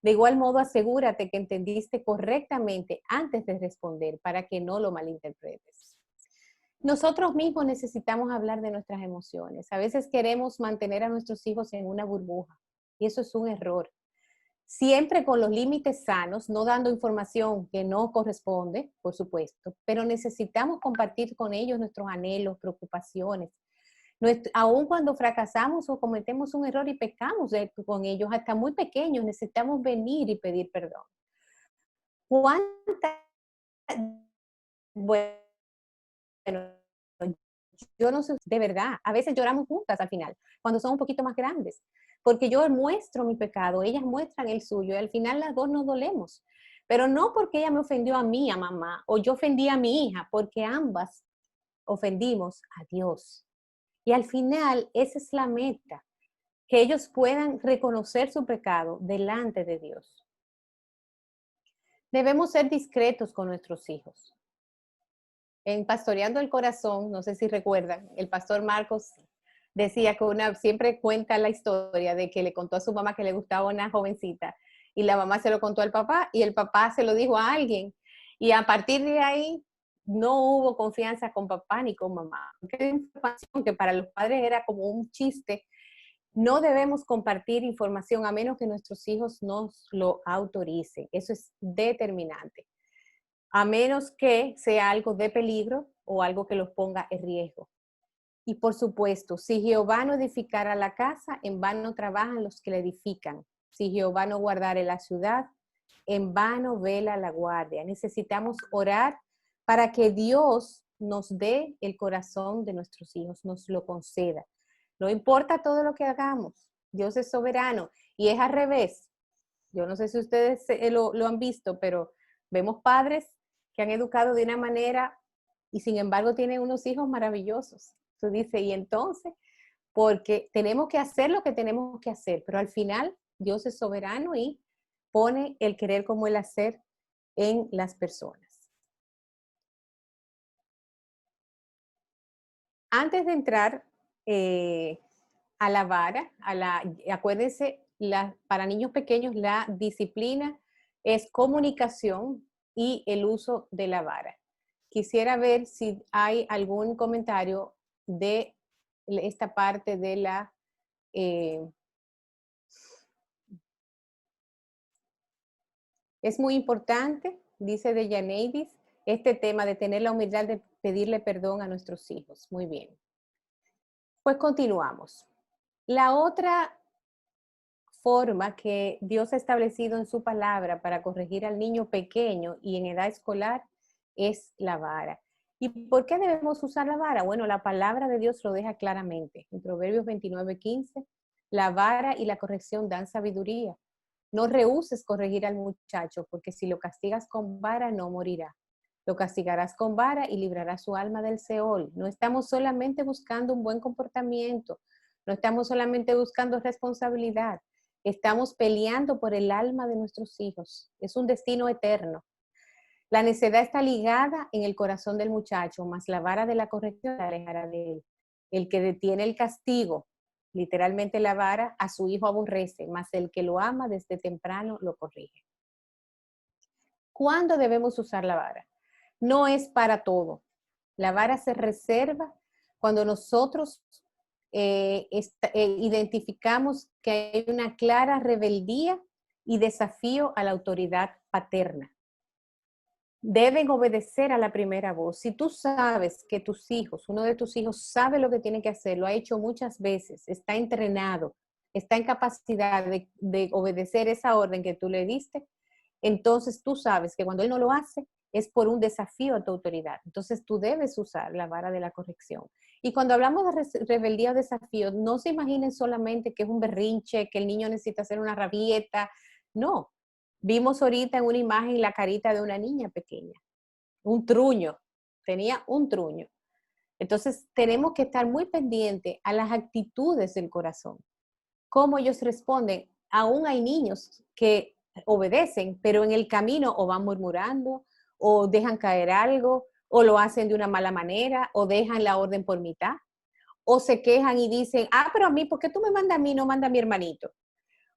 De igual modo, asegúrate que entendiste correctamente antes de responder para que no lo malinterpretes. Nosotros mismos necesitamos hablar de nuestras emociones. A veces queremos mantener a nuestros hijos en una burbuja y eso es un error. Siempre con los límites sanos, no dando información que no corresponde, por supuesto, pero necesitamos compartir con ellos nuestros anhelos, preocupaciones. Aun cuando fracasamos o cometemos un error y pecamos con ellos, hasta muy pequeños, necesitamos venir y pedir perdón. Bueno, yo no sé, de verdad, a veces lloramos juntas al final, cuando son un poquito más grandes, porque yo muestro mi pecado, ellas muestran el suyo, y al final las dos nos dolemos. Pero no porque ella me ofendió a mí, a mamá, o yo ofendí a mi hija, porque ambas ofendimos a Dios. Y al final, esa es la meta, que ellos puedan reconocer su pecado delante de Dios. Debemos ser discretos con nuestros hijos. En Pastoreando el Corazón, no sé si recuerdan, el pastor Marcos decía que siempre cuenta la historia de que le contó a su mamá que le gustaba una jovencita y la mamá se lo contó al papá y el papá se lo dijo a alguien. Y a partir de ahí no hubo confianza con papá ni con mamá. Porque información que para los padres era como un chiste. No debemos compartir información a menos que nuestros hijos nos lo autoricen. Eso es determinante. A menos que sea algo de peligro o algo que los ponga en riesgo. Y por supuesto, si Jehová no edificara la casa, en vano trabajan los que la edifican. Si Jehová no guardare la ciudad, en vano vela la guardia. Necesitamos orar para que Dios nos dé el corazón de nuestros hijos, nos lo conceda. No importa todo lo que hagamos, Dios es soberano y es al revés. Yo no sé si ustedes lo han visto, pero vemos padres que han educado de una manera y sin embargo tienen unos hijos maravillosos. Tú dices, y entonces, porque tenemos que hacer lo que tenemos que hacer, pero al final Dios es soberano y pone el querer como el hacer en las personas. Antes de entrar a la vara, acuérdense, para niños pequeños la disciplina es comunicación y el uso de la vara. Quisiera ver si hay algún comentario de esta parte de la... es muy importante, dice Deyaneidis, este tema de tener la humildad de pedirle perdón a nuestros hijos. Muy bien. Pues continuamos. La otra forma que Dios ha establecido en su palabra para corregir al niño pequeño y en edad escolar es la vara. ¿Y por qué debemos usar la vara? Bueno, la palabra de Dios lo deja claramente. En Proverbios 29:15, la vara y la corrección dan sabiduría. No rehúses corregir al muchacho, porque si lo castigas con vara, no morirá. Lo castigarás con vara y librarás su alma del Seol. No estamos solamente buscando un buen comportamiento, no estamos solamente buscando responsabilidad, estamos peleando por el alma de nuestros hijos. Es un destino eterno. La necedad está ligada en el corazón del muchacho, mas la vara de la corrección la alejará de él. El que detiene el castigo, literalmente la vara, a su hijo aborrece, mas el que lo ama desde temprano lo corrige. ¿Cuándo debemos usar la vara? No es para todo. La vara se reserva cuando nosotros identificamos que hay una clara rebeldía y desafío a la autoridad paterna. Deben obedecer a la primera voz. Si tú sabes que tus hijos, uno de tus hijos sabe lo que tiene que hacer, lo ha hecho muchas veces, está entrenado, está en capacidad de obedecer esa orden que tú le diste, entonces tú sabes que cuando él no lo hace es por un desafío a tu autoridad. Entonces tú debes usar la vara de la corrección. Y cuando hablamos de rebeldía o desafío, no se imaginen solamente que es un berrinche, que el niño necesita hacer una rabieta. No. Vimos ahorita en una imagen la carita de una niña pequeña. Un truño. Tenía un truño. Entonces tenemos que estar muy pendientes a las actitudes del corazón. Cómo ellos responden. Aún hay niños que obedecen, pero en el camino o van murmurando, o dejan caer algo, o lo hacen de una mala manera, o dejan la orden por mitad, o se quejan y dicen, pero a mí, ¿por qué tú me mandas a mí, no manda a mi hermanito?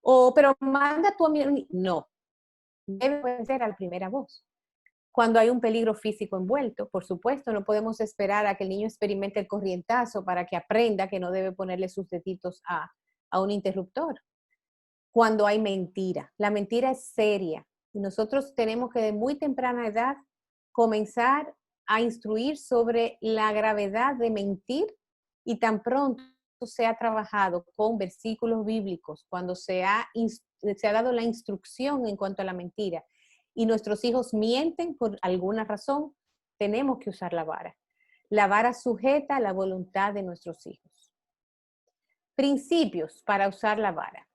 O, pero manda tú a mi hermanito. No, debe obedecer a la primera voz. Cuando hay un peligro físico envuelto, por supuesto, no podemos esperar a que el niño experimente el corrientazo para que aprenda que no debe ponerle sus deditos a un interruptor. Cuando hay mentira. La mentira es seria y nosotros tenemos que de muy temprana edad comenzar a instruir sobre la gravedad de mentir y tan pronto se ha trabajado con versículos bíblicos, cuando se ha dado la instrucción en cuanto a la mentira y nuestros hijos mienten por alguna razón, tenemos que usar la vara. La vara sujeta la voluntad de nuestros hijos. Principios para usar la vara.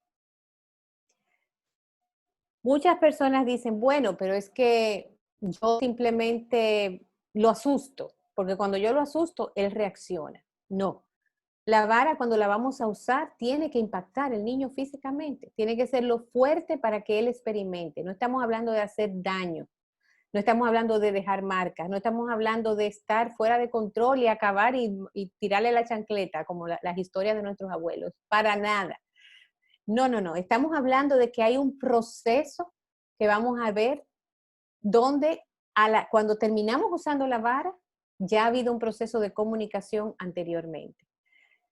Muchas personas dicen, bueno, pero es que yo simplemente lo asusto, porque cuando yo lo asusto, él reacciona. No. La vara, cuando la vamos a usar, tiene que impactar al niño físicamente. Tiene que ser lo fuerte para que él experimente. No estamos hablando de hacer daño. No estamos hablando de dejar marcas. No estamos hablando de estar fuera de control y acabar y tirarle la chancleta, como las historias de nuestros abuelos. Para nada. No, no, no. Estamos hablando de que hay un proceso que vamos a ver donde cuando terminamos usando la vara, ya ha habido un proceso de comunicación anteriormente.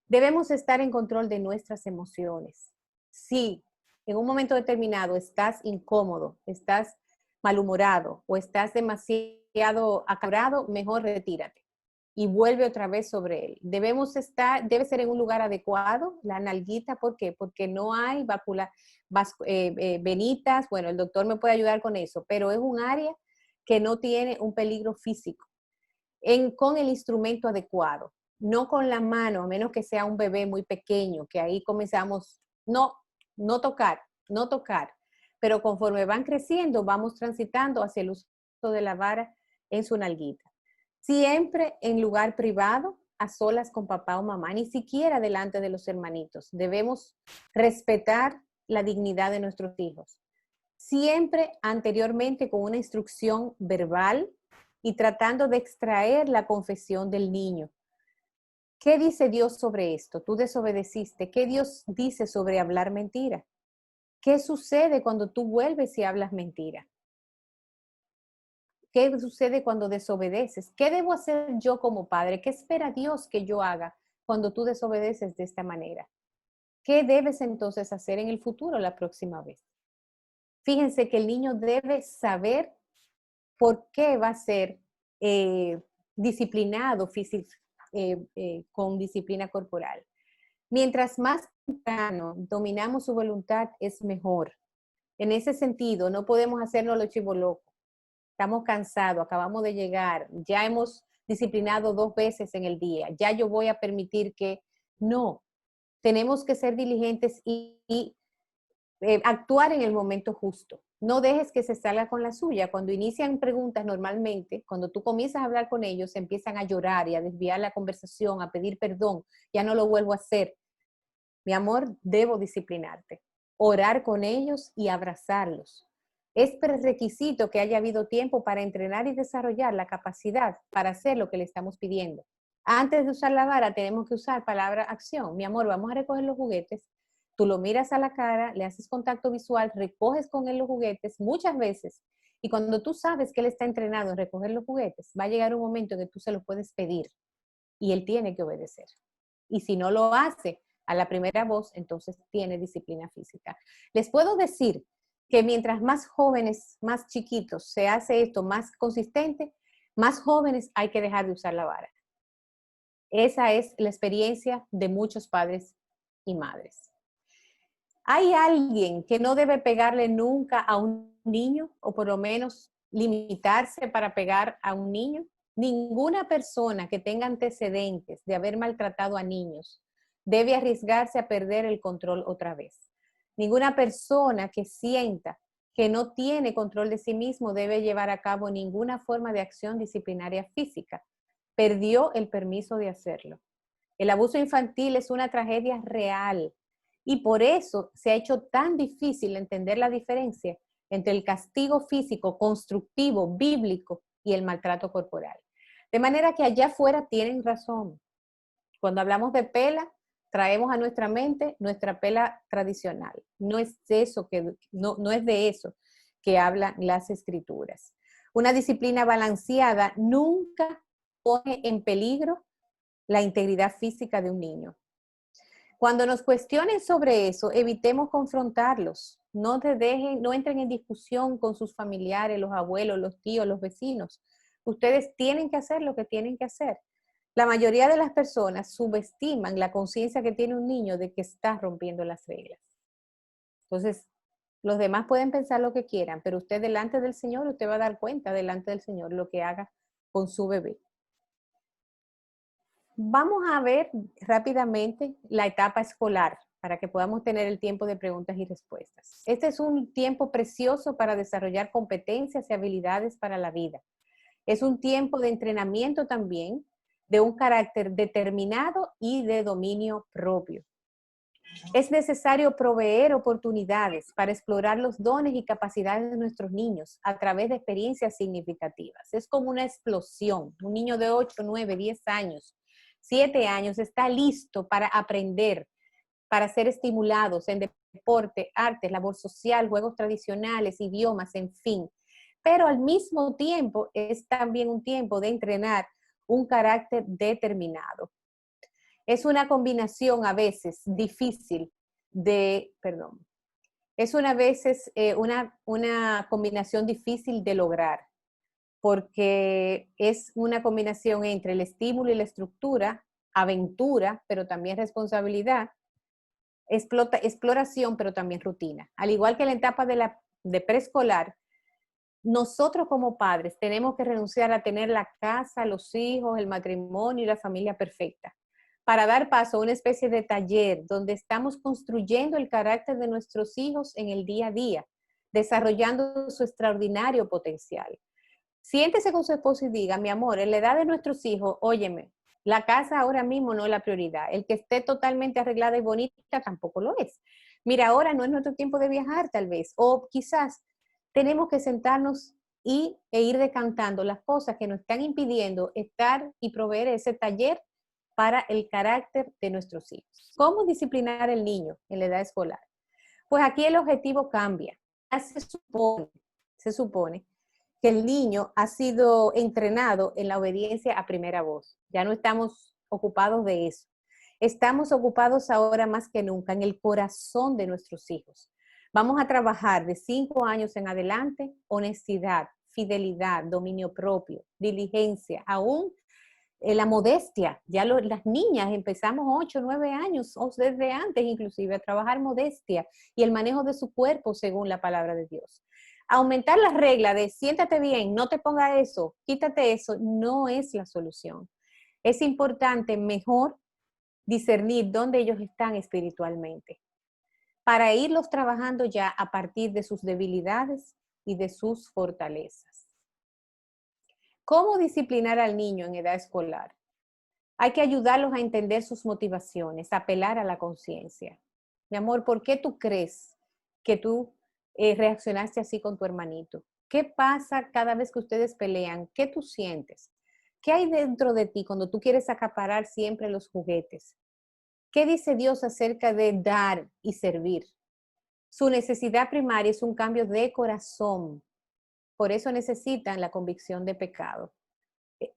Debemos estar en control de nuestras emociones. Si en un momento determinado estás incómodo, estás malhumorado o estás demasiado acalorado, mejor retírate y vuelve otra vez sobre él. Debe ser en un lugar adecuado, la nalguita, ¿por qué? Porque no hay venitas, bueno, el doctor me puede ayudar con eso, pero es un área que no tiene un peligro físico. Con el instrumento adecuado, no con la mano, a menos que sea un bebé muy pequeño, que ahí comenzamos, no tocar, pero conforme van creciendo, vamos transitando hacia el uso de la vara en su nalguita. Siempre en lugar privado, a solas con papá o mamá, ni siquiera delante de los hermanitos. Debemos respetar la dignidad de nuestros hijos. Siempre anteriormente con una instrucción verbal y tratando de extraer la confesión del niño. ¿Qué dice Dios sobre esto? Tú desobedeciste. ¿Qué Dios dice sobre hablar mentira? ¿Qué sucede cuando tú vuelves y hablas mentira? ¿Qué sucede cuando desobedeces? ¿Qué debo hacer yo como padre? ¿Qué espera Dios que yo haga cuando tú desobedeces de esta manera? ¿Qué debes entonces hacer en el futuro la próxima vez? Fíjense que el niño debe saber por qué va a ser disciplinado con disciplina corporal. Mientras más temprano dominamos su voluntad, es mejor. En ese sentido, no podemos hacernos los chivolocos. Estamos cansados, acabamos de llegar, ya hemos disciplinado 2 veces en el día, ya yo voy a permitir que no. Tenemos que ser diligentes y actuar en el momento justo. No dejes que se salga con la suya. Cuando inician preguntas normalmente, cuando tú comienzas a hablar con ellos, empiezan a llorar y a desviar la conversación, a pedir perdón. Ya no lo vuelvo a hacer. Mi amor, debo disciplinarte. Orar con ellos y abrazarlos. Es prerequisito que haya habido tiempo para entrenar y desarrollar la capacidad para hacer lo que le estamos pidiendo. Antes de usar la vara, tenemos que usar palabra acción. Mi amor, vamos a recoger los juguetes. Tú lo miras a la cara, le haces contacto visual, recoges con él los juguetes muchas veces. Y cuando tú sabes que él está entrenado en recoger los juguetes, va a llegar un momento en que tú se lo puedes pedir y él tiene que obedecer. Y si no lo hace a la primera voz, entonces tiene disciplina física. Les puedo decir que mientras más jóvenes, más chiquitos, se hace esto más consistente, más jóvenes hay que dejar de usar la vara. Esa es la experiencia de muchos padres y madres. ¿Hay alguien que no debe pegarle nunca a un niño o por lo menos limitarse para pegar a un niño? Ninguna persona que tenga antecedentes de haber maltratado a niños debe arriesgarse a perder el control otra vez. Ninguna persona que sienta que no tiene control de sí mismo debe llevar a cabo ninguna forma de acción disciplinaria física. Perdió el permiso de hacerlo. El abuso infantil es una tragedia real. Y por eso se ha hecho tan difícil entender la diferencia entre el castigo físico constructivo, bíblico y el maltrato corporal. De manera que allá afuera tienen razón. Cuando hablamos de pela, traemos a nuestra mente nuestra pela tradicional. No es de eso que hablan las escrituras. Una disciplina balanceada nunca pone en peligro la integridad física de un niño. Cuando nos cuestionen sobre eso, evitemos confrontarlos. No entren en discusión con sus familiares, los abuelos, los tíos, los vecinos. Ustedes tienen que hacer lo que tienen que hacer. La mayoría de las personas subestiman la conciencia que tiene un niño de que está rompiendo las reglas. Entonces, los demás pueden pensar lo que quieran, pero usted delante del Señor, usted va a dar cuenta delante del Señor lo que haga con su bebé. Vamos a ver rápidamente la etapa escolar para que podamos tener el tiempo de preguntas y respuestas. Este es un tiempo precioso para desarrollar competencias y habilidades para la vida. Es un tiempo de entrenamiento también, de un carácter determinado y de dominio propio. Es necesario proveer oportunidades para explorar los dones y capacidades de nuestros niños a través de experiencias significativas. Es como una explosión. Un niño de 8, 9, 10 años, 7 años está listo para aprender, para ser estimulados en deporte, arte, labor social, juegos tradicionales, idiomas, en fin. Pero al mismo tiempo es también un tiempo de entrenar un carácter determinado. Es una combinación a veces difícil es una combinación difícil de lograr, porque es una combinación entre el estímulo y la estructura, aventura, pero también responsabilidad, exploración, pero también rutina. Al igual que en la etapa de preescolar, nosotros como padres tenemos que renunciar a tener la casa, los hijos, el matrimonio y la familia perfecta, para dar paso a una especie de taller donde estamos construyendo el carácter de nuestros hijos en el día a día, desarrollando su extraordinario potencial. Siéntese con su esposo y diga, mi amor, en la edad de nuestros hijos, óyeme, la casa ahora mismo no es la prioridad. El que esté totalmente arreglada y bonita tampoco lo es. Mira, ahora no es nuestro tiempo de viajar tal vez, o quizás tenemos que sentarnos e ir decantando las cosas que nos están impidiendo estar y proveer ese taller para el carácter de nuestros hijos. ¿Cómo disciplinar al niño en la edad escolar? Pues aquí el objetivo cambia. Ya se supone que el niño ha sido entrenado en la obediencia a primera voz. Ya no estamos ocupados de eso. Estamos ocupados ahora más que nunca en el corazón de nuestros hijos. Vamos a trabajar de 5 años en adelante, honestidad, fidelidad, dominio propio, diligencia, aún la modestia. Ya las niñas empezamos 8, 9 años, o desde antes inclusive, a trabajar modestia y el manejo de su cuerpo según la palabra de Dios. Aumentar las reglas de siéntate bien, no te ponga eso, quítate eso, no es la solución. Es importante mejor discernir dónde ellos están espiritualmente para irlos trabajando ya a partir de sus debilidades y de sus fortalezas. ¿Cómo disciplinar al niño en edad escolar? Hay que ayudarlos a entender sus motivaciones, apelar a la conciencia. Mi amor, ¿por qué tú crees que tú reaccionaste así con tu hermanito? ¿Qué pasa cada vez que ustedes pelean? ¿Qué tú sientes? ¿Qué hay dentro de ti cuando tú quieres acaparar siempre los juguetes? ¿Qué dice Dios acerca de dar y servir? Su necesidad primaria es un cambio de corazón. Por eso necesitan la convicción de pecado.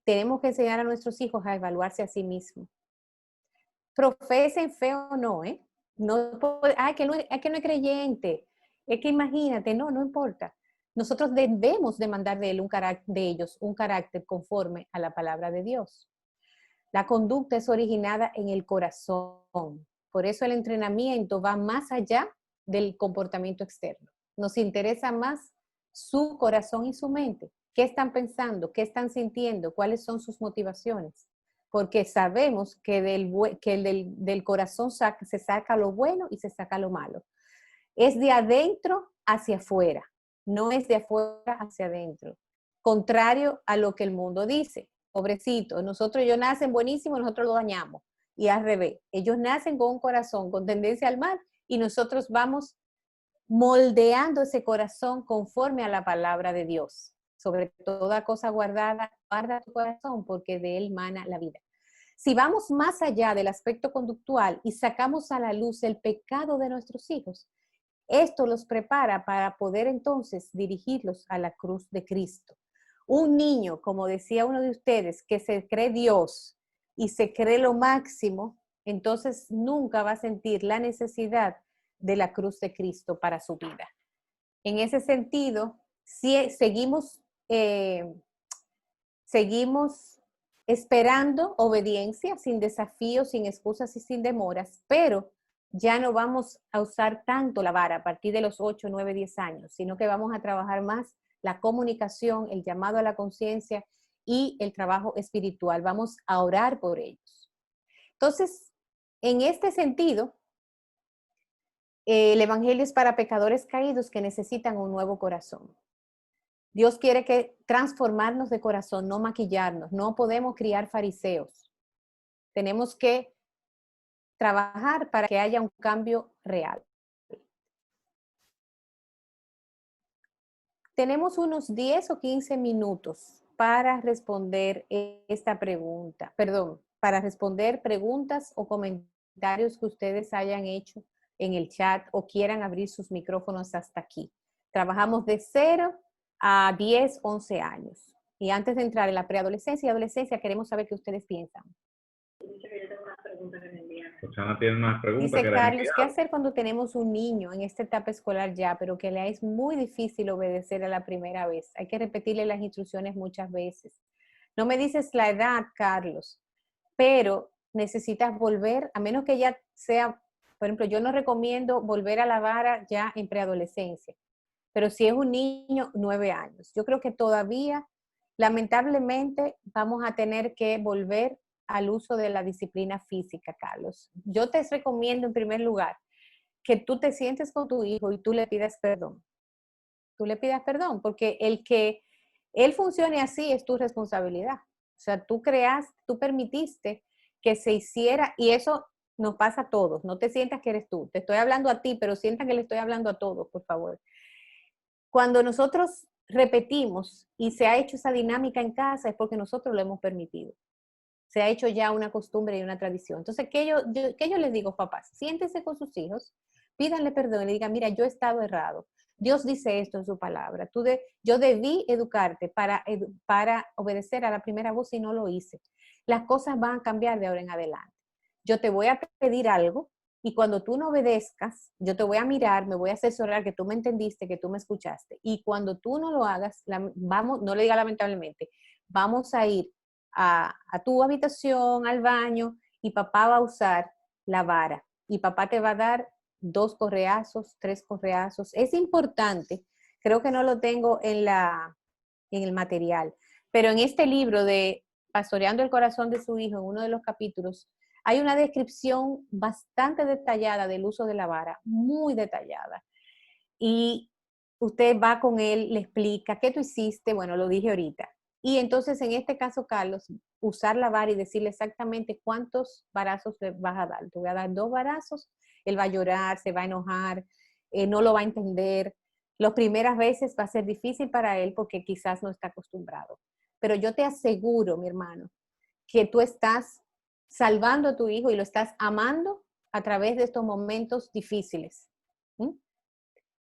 Tenemos que enseñar a nuestros hijos a evaluarse a sí mismos. Profesen fe o no, ¿eh? No, que no es creyente. Es que imagínate, no importa. Nosotros debemos demandar de ellos un carácter conforme a la palabra de Dios. La conducta es originada en el corazón. Por eso el entrenamiento va más allá del comportamiento externo. Nos interesa más su corazón y su mente. ¿Qué están pensando? ¿Qué están sintiendo? ¿Cuáles son sus motivaciones? Porque sabemos que del corazón se saca lo bueno y se saca lo malo. Es de adentro hacia afuera, no es de afuera hacia adentro. Contrario a lo que el mundo dice. Pobrecito, ellos nacen buenísimos, nosotros lo dañamos. Y al revés, ellos nacen con un corazón con tendencia al mal y nosotros vamos moldeando ese corazón conforme a la palabra de Dios. Sobre toda cosa guardada, guarda tu corazón porque de él mana la vida. Si vamos más allá del aspecto conductual y sacamos a la luz el pecado de nuestros hijos, esto los prepara para poder entonces dirigirlos a la cruz de Cristo. Un niño, como decía uno de ustedes, que se cree Dios y se cree lo máximo, entonces nunca va a sentir la necesidad de la cruz de Cristo para su vida. En ese sentido, si seguimos esperando obediencia, sin desafíos, sin excusas y sin demoras, pero ya no vamos a usar tanto la vara a partir de los 8, 9, 10 años, sino que vamos a trabajar más la comunicación, el llamado a la conciencia y el trabajo espiritual. Vamos a orar por ellos. Entonces, en este sentido, el Evangelio es para pecadores caídos que necesitan un nuevo corazón. Dios quiere transformarnos de corazón, no maquillarnos. No podemos criar fariseos. Tenemos que trabajar para que haya un cambio real. Tenemos unos 10 o 15 minutos para responder esta pregunta. Perdón, para responder preguntas o comentarios que ustedes hayan hecho en el chat o quieran abrir sus micrófonos hasta aquí. Trabajamos de 0 a 10, 11 años. Y antes de entrar en la preadolescencia y adolescencia, queremos saber qué ustedes piensan. Roxana tiene unas preguntas. Dice Carlos, ¿qué hacer cuando tenemos un niño en esta etapa escolar ya, pero que le es muy difícil obedecer a la primera vez? Hay que repetirle las instrucciones muchas veces. No me dices la edad, Carlos, pero necesitas volver, a menos que ya sea, por ejemplo, yo no recomiendo volver a la vara ya en preadolescencia, pero si es un niño, 9 años. Yo creo que todavía, lamentablemente, vamos a tener que volver al uso de la disciplina física, Carlos. Yo te recomiendo en primer lugar que tú te sientes con tu hijo y tú le pidas perdón. Tú le pidas perdón, porque el que él funcione así es tu responsabilidad. O sea, tú permitiste que se hiciera, y eso nos pasa a todos. No te sientas que eres tú. Te estoy hablando a ti, pero sientas que le estoy hablando a todos, por favor. Cuando nosotros repetimos y se ha hecho esa dinámica en casa es porque nosotros lo hemos permitido. Se ha hecho ya una costumbre y una tradición. Entonces, ¿qué yo les digo, papás? Siéntense con sus hijos, pídanle perdón y le digan, mira, yo he estado errado. Dios dice esto en su palabra. Yo debí educarte para obedecer a la primera voz y no lo hice. Las cosas van a cambiar de ahora en adelante. Yo te voy a pedir algo y cuando tú no obedezcas, yo te voy a mirar, me voy a asesorar que tú me entendiste, que tú me escuchaste. Y cuando tú no lo hagas, no le diga lamentablemente, vamos a ir a tu habitación, al baño, y papá va a usar la vara. Y papá te va a dar 2 correazos, 3 correazos. Es importante, creo que no lo tengo en el material, pero en este libro de Pastoreando el corazón de su hijo, en uno de los capítulos, hay una descripción bastante detallada del uso de la vara, muy detallada. Y usted va con él, le explica, ¿qué tú hiciste? Bueno, lo dije ahorita. Y entonces, en este caso, Carlos, usar la vara y decirle exactamente cuántos varazos le vas a dar. Te voy a dar 2 varazos, él va a llorar, se va a enojar, no lo va a entender. Las primeras veces va a ser difícil para él porque quizás no está acostumbrado. Pero yo te aseguro, mi hermano, que tú estás salvando a tu hijo y lo estás amando a través de estos momentos difíciles. ¿Mm?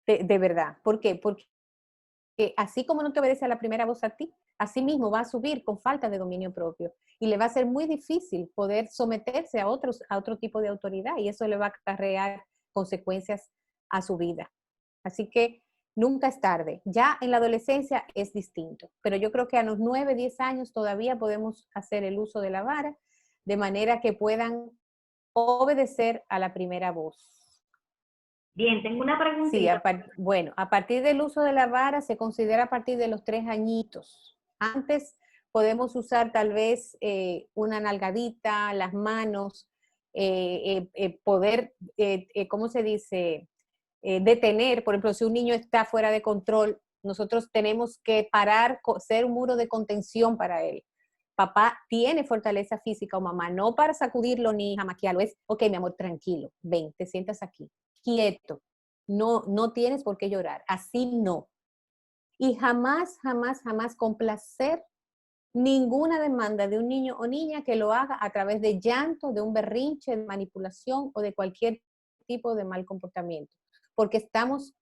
De verdad. ¿Por qué? Porque así como no te obedece a la primera voz a ti, así mismo va a subir con falta de dominio propio y le va a ser muy difícil poder someterse a otro tipo de autoridad y eso le va a acarrear consecuencias a su vida. Así que nunca es tarde. Ya en la adolescencia es distinto, pero yo creo que a los 9, 10 años todavía podemos hacer el uso de la vara de manera que puedan obedecer a la primera voz. Bien, tengo una Sí, preguntita. bueno, a partir del uso de la vara se considera a partir de los 3 añitos. Antes podemos usar tal vez una nalgadita, las manos, poder, ¿cómo se dice? Detener, por ejemplo, si un niño está fuera de control, nosotros tenemos que parar, ser un muro de contención para él. Papá tiene fortaleza física o mamá, no para sacudirlo ni jamaquearlo, es, ok, mi amor, tranquilo, ven, te sientas aquí, quieto, no tienes por qué llorar, así no. Y jamás, jamás, jamás complacer ninguna demanda de un niño o niña que lo haga a través de llanto, de un berrinche, de manipulación o de cualquier tipo de mal comportamiento, porque estamos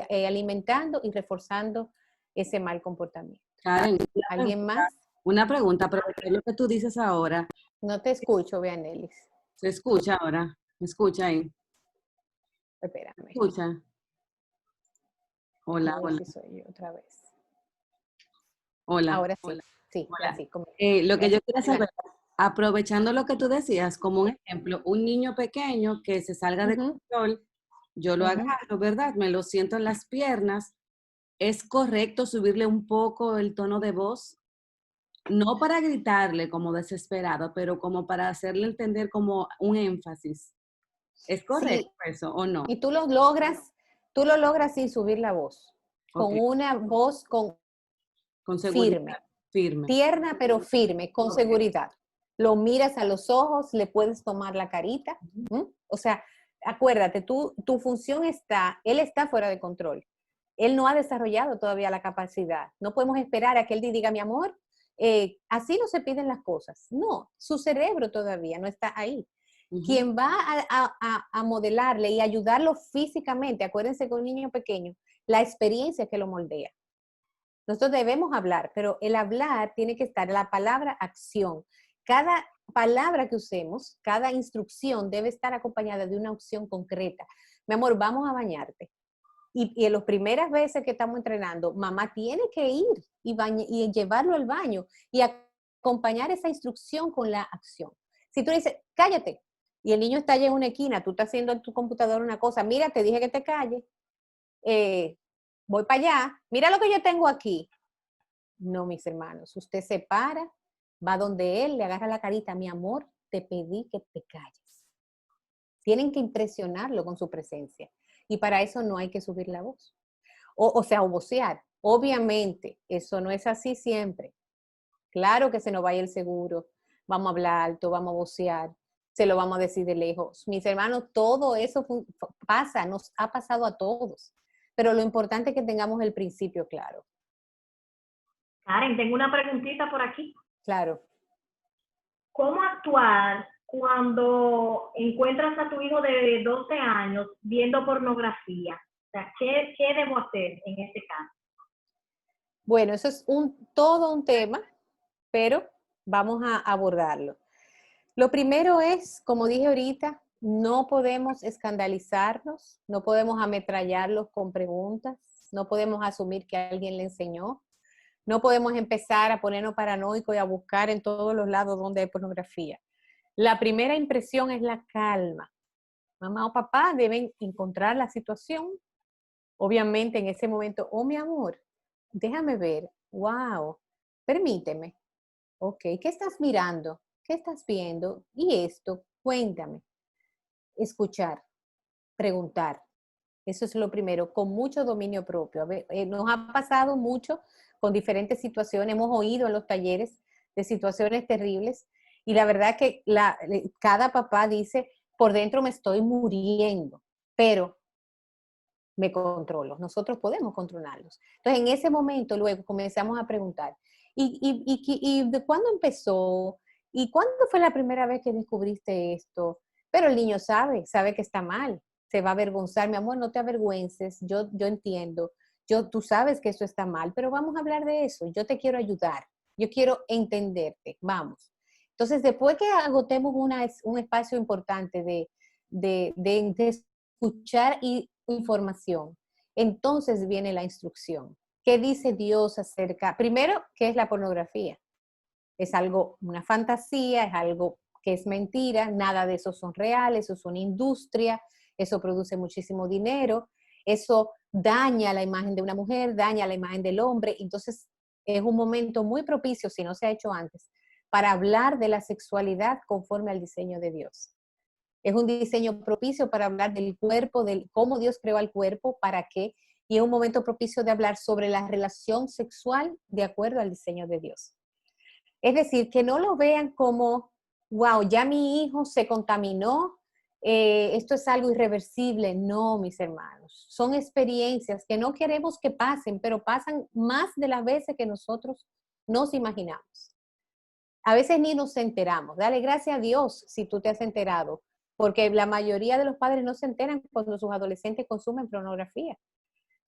alimentando y reforzando ese mal comportamiento. Karen, ¿Alguien más? una pregunta, pero es lo que tú dices ahora. No te escucho, Beanelis. ¿Se escucha ahora? ¿Me escucha ahí? Espérame. ¿Me escucha? Hola, A ver hola. si soy yo otra vez. Hola. Ahora sí. Hola. Sí, Hola. ahora sí. Lo que yo Gracias. quería saber, aprovechando lo que tú decías, como un ejemplo, un niño pequeño que se salga de control, yo lo agarro, ¿verdad? Me lo siento en las piernas. ¿Es correcto subirle un poco el tono de voz? No para gritarle como desesperado, pero como para hacerle entender como un énfasis. ¿Es correcto Sí, eso o no? y tú lo logras sin subir la voz, Ok, con una voz con firme, seguridad, firme. tierna pero firme, con seguridad. Lo miras a los ojos, le puedes tomar la carita. O sea, acuérdate, tu función él está fuera de control. Él no ha desarrollado todavía la capacidad. No podemos esperar a que él diga, mi amor, así no se piden las cosas. No, su cerebro todavía no está ahí. Quien va a modelarle y ayudarlo físicamente, acuérdense con un niño pequeño, la experiencia que lo moldea. Nosotros debemos hablar, pero el hablar tiene que estar en la palabra acción. Cada palabra que usemos, cada instrucción debe estar acompañada de una opción concreta. Mi amor, vamos a bañarte. Y en las primeras veces que estamos entrenando, mamá tiene que ir y llevarlo al baño y acompañar esa instrucción con la acción. Si tú dices, cállate, y el niño está allá en una esquina, tú estás haciendo en tu computadora una cosa, mira, te dije que te calles, voy para allá, mira lo que yo tengo aquí. No, mis hermanos, usted se para, va donde él, le agarra la carita, mi amor, te pedí que te calles. Tienen que impresionarlo con su presencia. Y para eso no hay que subir la voz. O sea, o vocear. Obviamente, eso no es así siempre. Claro que se nos vaya el seguro, vamos a hablar alto, vamos a vocear, se lo vamos a decir de lejos. Mis hermanos, todo eso pasa, nos ha pasado a todos. Pero lo importante es que tengamos el principio claro. Karen, tengo una preguntita por aquí. Claro. ¿cómo actuar cuando encuentras a tu hijo de 12 años viendo pornografía? O sea, ¿qué debo hacer en este caso? Bueno, eso es todo un tema, pero vamos a abordarlo. Lo primero es, como dije ahorita, no podemos escandalizarnos, no podemos ametrallarlos con preguntas, no podemos asumir que alguien le enseñó, no podemos empezar a ponernos paranoicos y a buscar en todos los lados donde hay pornografía. La primera impresión es la calma. Mamá o papá deben encontrar la situación, obviamente en ese momento, oh mi amor, déjame ver, wow, permíteme, ok, ¿qué estás mirando? ¿Qué estás viendo? Y esto, cuéntame. Escuchar, preguntar. Eso es lo primero, con mucho dominio propio. A ver, nos ha pasado mucho con diferentes situaciones, hemos oído en los talleres de situaciones terribles y la verdad que cada papá dice, por dentro me estoy muriendo, pero me controlo. Nosotros podemos controlarlos. Entonces, en ese momento, luego comenzamos a preguntar, ¿y de cuándo empezó? ¿Y cuándo fue la primera vez que descubriste esto? Pero el niño sabe que está mal, se va a avergonzar. Mi amor, no te avergüences, yo entiendo, tú sabes que eso está mal, pero vamos a hablar de eso, yo te quiero ayudar, yo quiero entenderte, vamos. Entonces, después que agotemos un espacio importante de escuchar información, entonces viene la instrucción. ¿Qué dice Dios acerca? Primero, ¿qué es la pornografía? Es algo, una fantasía, es algo que es mentira, nada de eso son reales, eso es una industria, eso produce muchísimo dinero, eso daña la imagen de una mujer, daña la imagen del hombre, entonces es un momento muy propicio, si no se ha hecho antes, para hablar de la sexualidad conforme al diseño de Dios. Es un diseño propicio para hablar del cuerpo, de cómo Dios creó al cuerpo, para qué, y es un momento propicio de hablar sobre la relación sexual de acuerdo al diseño de Dios. Es decir, que no lo vean como, wow, ya mi hijo se contaminó, esto es algo irreversible. No, mis hermanos, son experiencias que no queremos que pasen, pero pasan más de las veces que nosotros nos imaginamos. A veces ni nos enteramos. Dale gracias a Dios si tú te has enterado, porque la mayoría de los padres no se enteran cuando sus adolescentes consumen pornografía.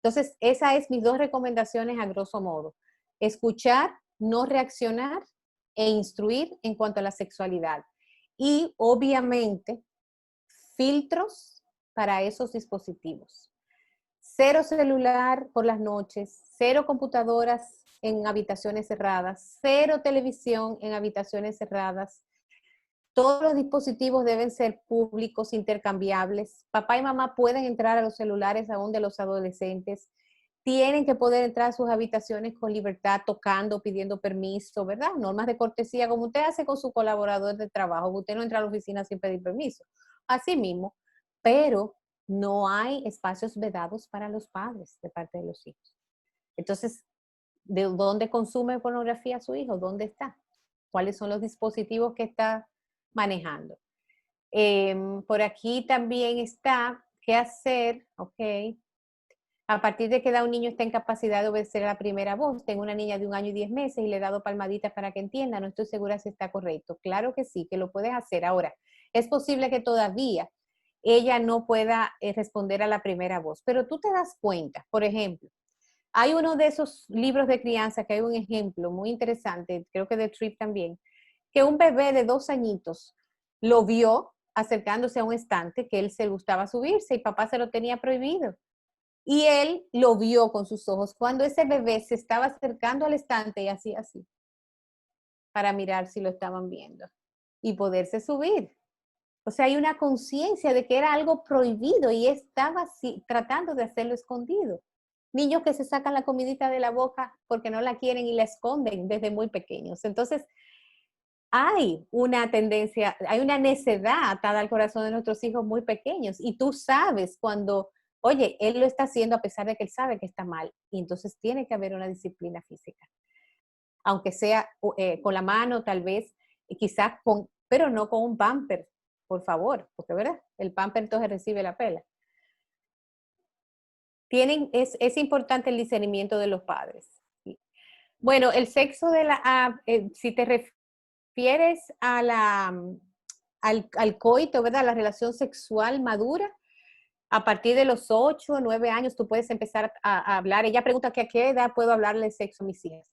Entonces, esas es mis dos recomendaciones a grosso modo. Escuchar, no reaccionar e instruir en cuanto a la sexualidad. Y obviamente, filtros para esos dispositivos. 0 celular por las noches, 0 computadoras en habitaciones cerradas, 0 televisión en habitaciones cerradas. Todos los dispositivos deben ser públicos, intercambiables. Papá y mamá pueden entrar a los celulares aún de los adolescentes. Tienen que poder entrar a sus habitaciones con libertad, tocando, pidiendo permiso, ¿verdad? Normas de cortesía, como usted hace con su colaborador de trabajo. Usted no entra a la oficina sin pedir permiso. Así mismo, pero no hay espacios vedados para los padres de parte de los hijos. Entonces, ¿de dónde consume pornografía su hijo? ¿Dónde está? ¿Cuáles son los dispositivos que está manejando? Por aquí también está, ¿qué hacer? Ok. A partir de que edad un niño está en capacidad de obedecer a la primera voz. Tengo una niña de 1 año y 10 meses y le he dado palmaditas para que entienda. No estoy segura si está correcto. Claro que sí, que lo puedes hacer. Ahora, es posible que todavía ella no pueda responder a la primera voz, pero tú te das cuenta, por ejemplo, hay uno de esos libros de crianza que hay un ejemplo muy interesante, creo que de Tripp también, que un bebé de 2 añitos lo vio acercándose a un estante que él se gustaba subirse y papá se lo tenía prohibido. Y él lo vio con sus ojos cuando ese bebé se estaba acercando al estante y hacía así, para mirar si lo estaban viendo y poderse subir. O sea, hay una conciencia de que era algo prohibido y estaba tratando de hacerlo escondido. Niños que se sacan la comidita de la boca porque no la quieren y la esconden desde muy pequeños. Entonces, hay una tendencia, hay una necedad atada al corazón de nuestros hijos muy pequeños y tú sabes cuando, oye, él lo está haciendo a pesar de que él sabe que está mal y entonces tiene que haber una disciplina física. Aunque sea con la mano tal vez, quizás pero no con un pamper, por favor, porque ¿verdad? El pamper entonces recibe la pela. Es importante el discernimiento de los padres. Bueno, el sexo de si te refieres refieres a al coito, ¿verdad? La relación sexual madura. A partir de los 8 o 9 años tú puedes empezar a hablar. Ella pregunta que a qué edad puedo hablarle de sexo a mis hijas.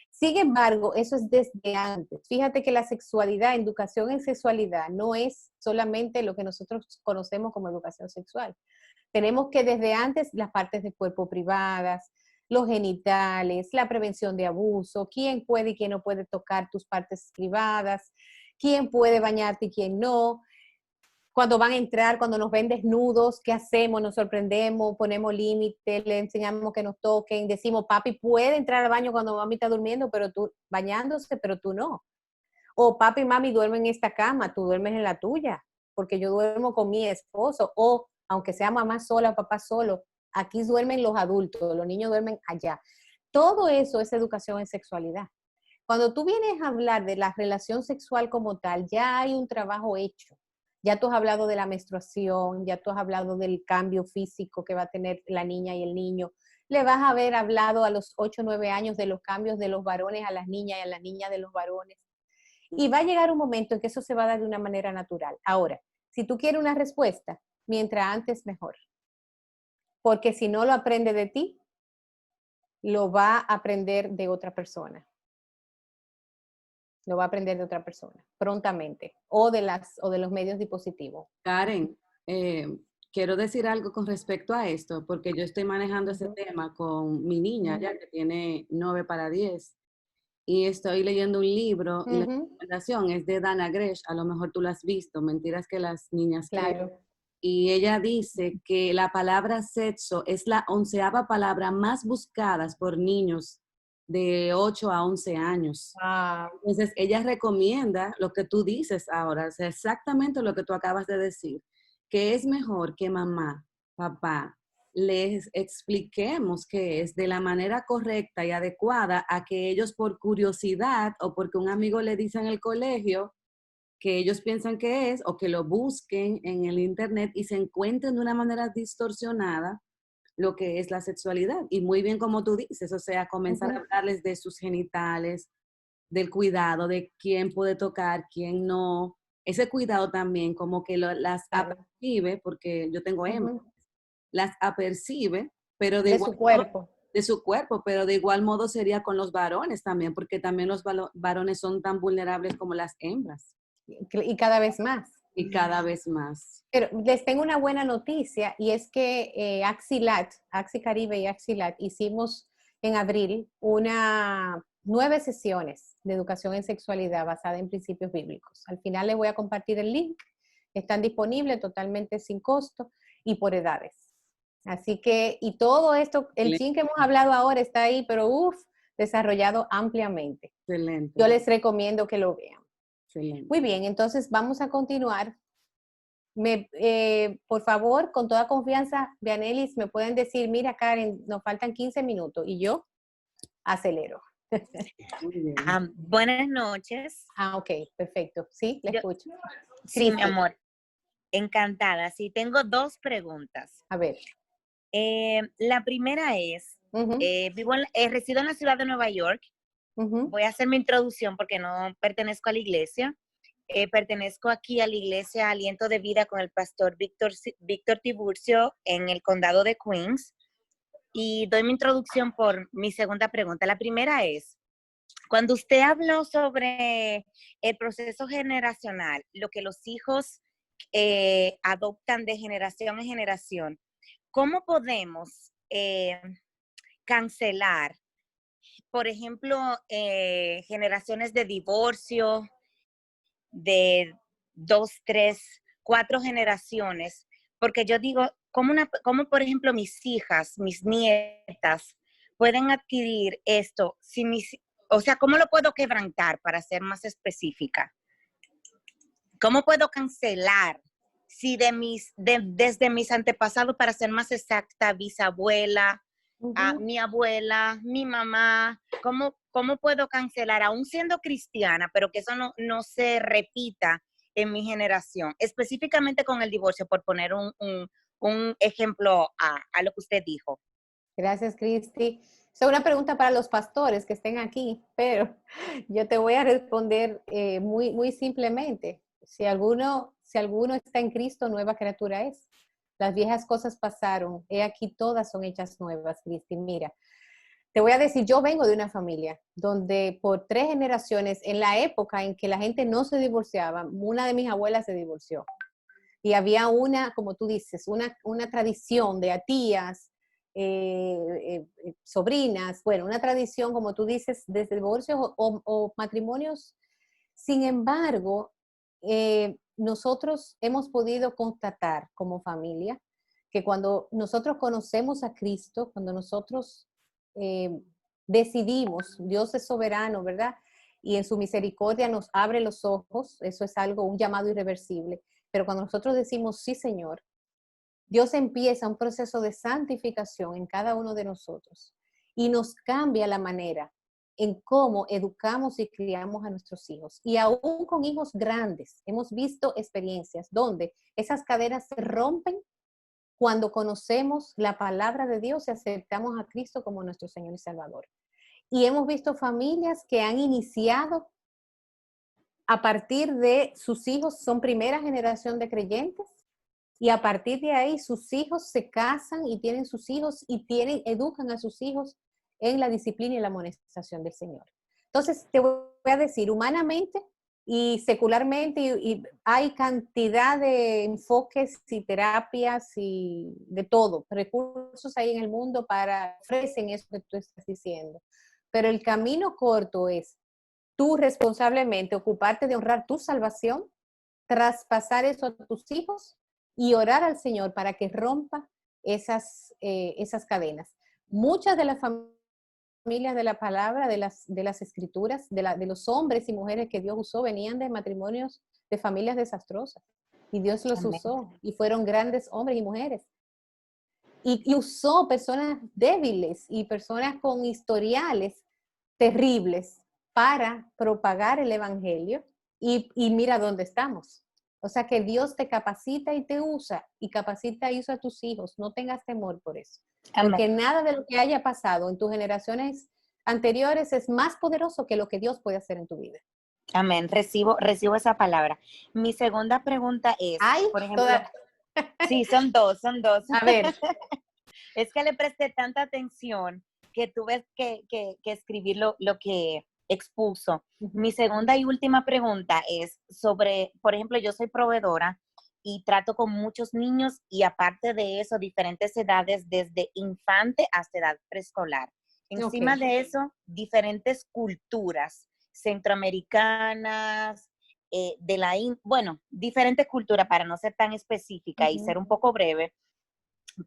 Sin embargo, eso es desde antes. Fíjate que la sexualidad, educación en sexualidad, no es solamente lo que nosotros conocemos como educación sexual. Tenemos que desde antes las partes del cuerpo privadas, los genitales, la prevención de abuso, quién puede y quién no puede tocar tus partes privadas, quién puede bañarte y quién no. Cuando van a entrar, cuando nos ven desnudos, ¿qué hacemos? Nos sorprendemos, ponemos límites, le enseñamos que nos toquen, decimos, papi puede entrar al baño cuando mami está durmiendo, pero tú, bañándose, pero tú no. O papi y mami duermen en esta cama, tú duermes en la tuya, porque yo duermo con mi esposo. O, aunque sea mamá sola o papá solo, aquí duermen los adultos, los niños duermen allá. Todo eso es educación en sexualidad. Cuando tú vienes a hablar de la relación sexual como tal, ya hay un trabajo hecho. Ya tú has hablado de la menstruación, ya tú has hablado del cambio físico que va a tener la niña y el niño. Le vas a haber hablado a los 8 o 9 años de los cambios de los varones a las niñas y a las niñas de los varones. Y va a llegar un momento en que eso se va a dar de una manera natural. Ahora, si tú quieres una respuesta, mientras antes mejor. Porque si no lo aprende de ti, lo va a aprender de otra persona. Lo va a aprender de otra persona, prontamente, o de los medios dispositivos. Karen, quiero decir algo con respecto a esto, porque yo estoy manejando ese tema con mi niña, ya que tiene 9 para 10, y estoy leyendo un libro, y la recomendación es de Dana Gresh, a lo mejor tú la has visto, Mentiras que las niñas creen. Claro. Y ella dice que la palabra sexo es la 11ª palabra más buscada por niños de 8 a 11 años. Ah. Entonces, ella recomienda lo que tú dices ahora, o sea, exactamente lo que tú acabas de decir, que es mejor que mamá, papá, les expliquemos qué es de la manera correcta y adecuada a que ellos por curiosidad o porque un amigo le dice en el colegio que ellos piensan que es, o que lo busquen en el internet y se encuentren de una manera distorsionada lo que es la sexualidad. Y muy bien como tú dices, o sea, comenzar a hablarles de sus genitales, del cuidado, de quién puede tocar, quién no. Ese cuidado también como que las apercibe, porque yo tengo hembras, las apercibe, pero de igual su cuerpo. de su cuerpo, pero de igual modo sería con los varones también, porque también los varones son tan vulnerables como las hembras. Y cada vez más. Y cada vez más. Pero les tengo una buena noticia y es que Axi Caribe y Axilat hicimos en abril 9 sesiones de educación en sexualidad basada en principios bíblicos. Al final les voy a compartir el link. Están disponibles totalmente sin costo y por edades. Así que, y todo esto, el chin que hemos hablado ahora está ahí, pero desarrollado ampliamente. Excelente. Yo les recomiendo que lo vean. Excelente. Muy bien, entonces vamos a continuar. Por favor, con toda confianza, Vianelis, me pueden decir, mira Karen, nos faltan 15 minutos y yo acelero. Buenas noches. Ok, perfecto. Sí, le escucho. Sí, mi amor. Encantada. Sí, tengo 2 preguntas. A ver. La primera es, resido en la ciudad de Nueva York. Voy a hacer mi introducción porque no pertenezco a la iglesia. Pertenezco aquí a la iglesia Aliento de Vida con el pastor Víctor Tiburcio en el condado de Queens. Y doy mi introducción por mi segunda pregunta. La primera es, cuando usted habló sobre el proceso generacional, lo que los hijos adoptan de generación en generación, ¿cómo podemos cancelar, por ejemplo, generaciones de divorcio de 2, 3, 4 generaciones? Porque yo digo, ¿cómo por ejemplo mis hijas, mis nietas pueden adquirir esto? O sea, ¿cómo lo puedo quebrantar para ser más específica? ¿Cómo puedo cancelar? Si desde mis antepasados, para ser más exacta, bisabuela, mi abuela, mi mamá, ¿cómo puedo cancelar, aún siendo cristiana, pero que eso no se repita en mi generación? Específicamente con el divorcio, por poner un ejemplo a lo que usted dijo. Gracias, Cristi. Es una pregunta para los pastores que estén aquí, pero yo te voy a responder muy, muy simplemente. Si alguno está en Cristo, nueva criatura es. Las viejas cosas pasaron, he aquí todas son hechas nuevas, Cristi. Mira, te voy a decir, yo vengo de una familia donde por 3 generaciones, en la época en que la gente no se divorciaba, una de mis abuelas se divorció. Y había una, como tú dices, una tradición de tías, sobrinas, bueno, una tradición, como tú dices, de divorcios o matrimonios. Sin embargo, nosotros hemos podido constatar como familia que cuando nosotros conocemos a Cristo, cuando nosotros decidimos, Dios es soberano, ¿verdad? Y en su misericordia nos abre los ojos, eso es algo, un llamado irreversible. Pero cuando nosotros decimos sí, Señor, Dios empieza un proceso de santificación en cada uno de nosotros y nos cambia la manera en cómo educamos y criamos a nuestros hijos. Y aún con hijos grandes, hemos visto experiencias donde esas cadenas se rompen cuando conocemos la palabra de Dios y aceptamos a Cristo como nuestro Señor y Salvador. Y hemos visto familias que han iniciado a partir de sus hijos, son primera generación de creyentes, y a partir de ahí sus hijos se casan y tienen sus hijos y educan a sus hijos en la disciplina y la amonestación del Señor. Entonces, te voy a decir, humanamente y secularmente, y hay cantidad de enfoques y terapias y de todo, recursos ahí en el mundo para ofrecen eso que tú estás diciendo. Pero el camino corto es tú responsablemente ocuparte de honrar tu salvación, traspasar eso a tus hijos y orar al Señor para que rompa esas cadenas. Muchas de las familias de la palabra, de las escrituras, de los hombres y mujeres que Dios usó, venían de matrimonios de familias desastrosas. Y Dios los usó y fueron grandes hombres y mujeres. Y usó personas débiles y personas con historiales terribles para propagar el evangelio y mira dónde estamos. O sea que Dios te capacita y te usa y capacita y usa a tus hijos. No tengas temor por eso. Amén. Porque nada de lo que haya pasado en tus generaciones anteriores es más poderoso que lo que Dios puede hacer en tu vida. Amén. Recibo esa palabra. Mi segunda pregunta es, Ay, por ejemplo, sí, son dos. A ver. Es que le presté tanta atención que tuve que escribir lo que expuso. Mi segunda y última pregunta es sobre, por ejemplo, yo soy proveedora y trato con muchos niños y aparte de eso, diferentes edades, desde infante hasta edad preescolar. Encima de eso, diferentes culturas centroamericanas, bueno, diferentes culturas para no ser tan específica y ser un poco breve.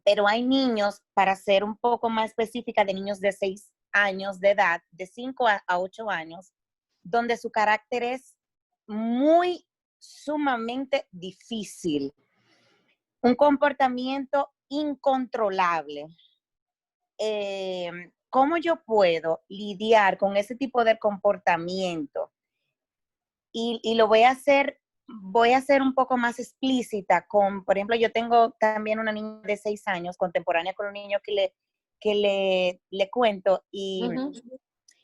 Pero hay niños, para ser un poco más específica, de niños de 6 años de edad, de 5 a 8 años, donde su carácter es muy sumamente difícil. Un comportamiento incontrolable. ¿Cómo yo puedo lidiar con ese tipo de comportamiento? Y lo voy a hacer un poco más explícita con, por ejemplo, yo tengo también una niña de 6 años, contemporánea con un niño que le cuento, y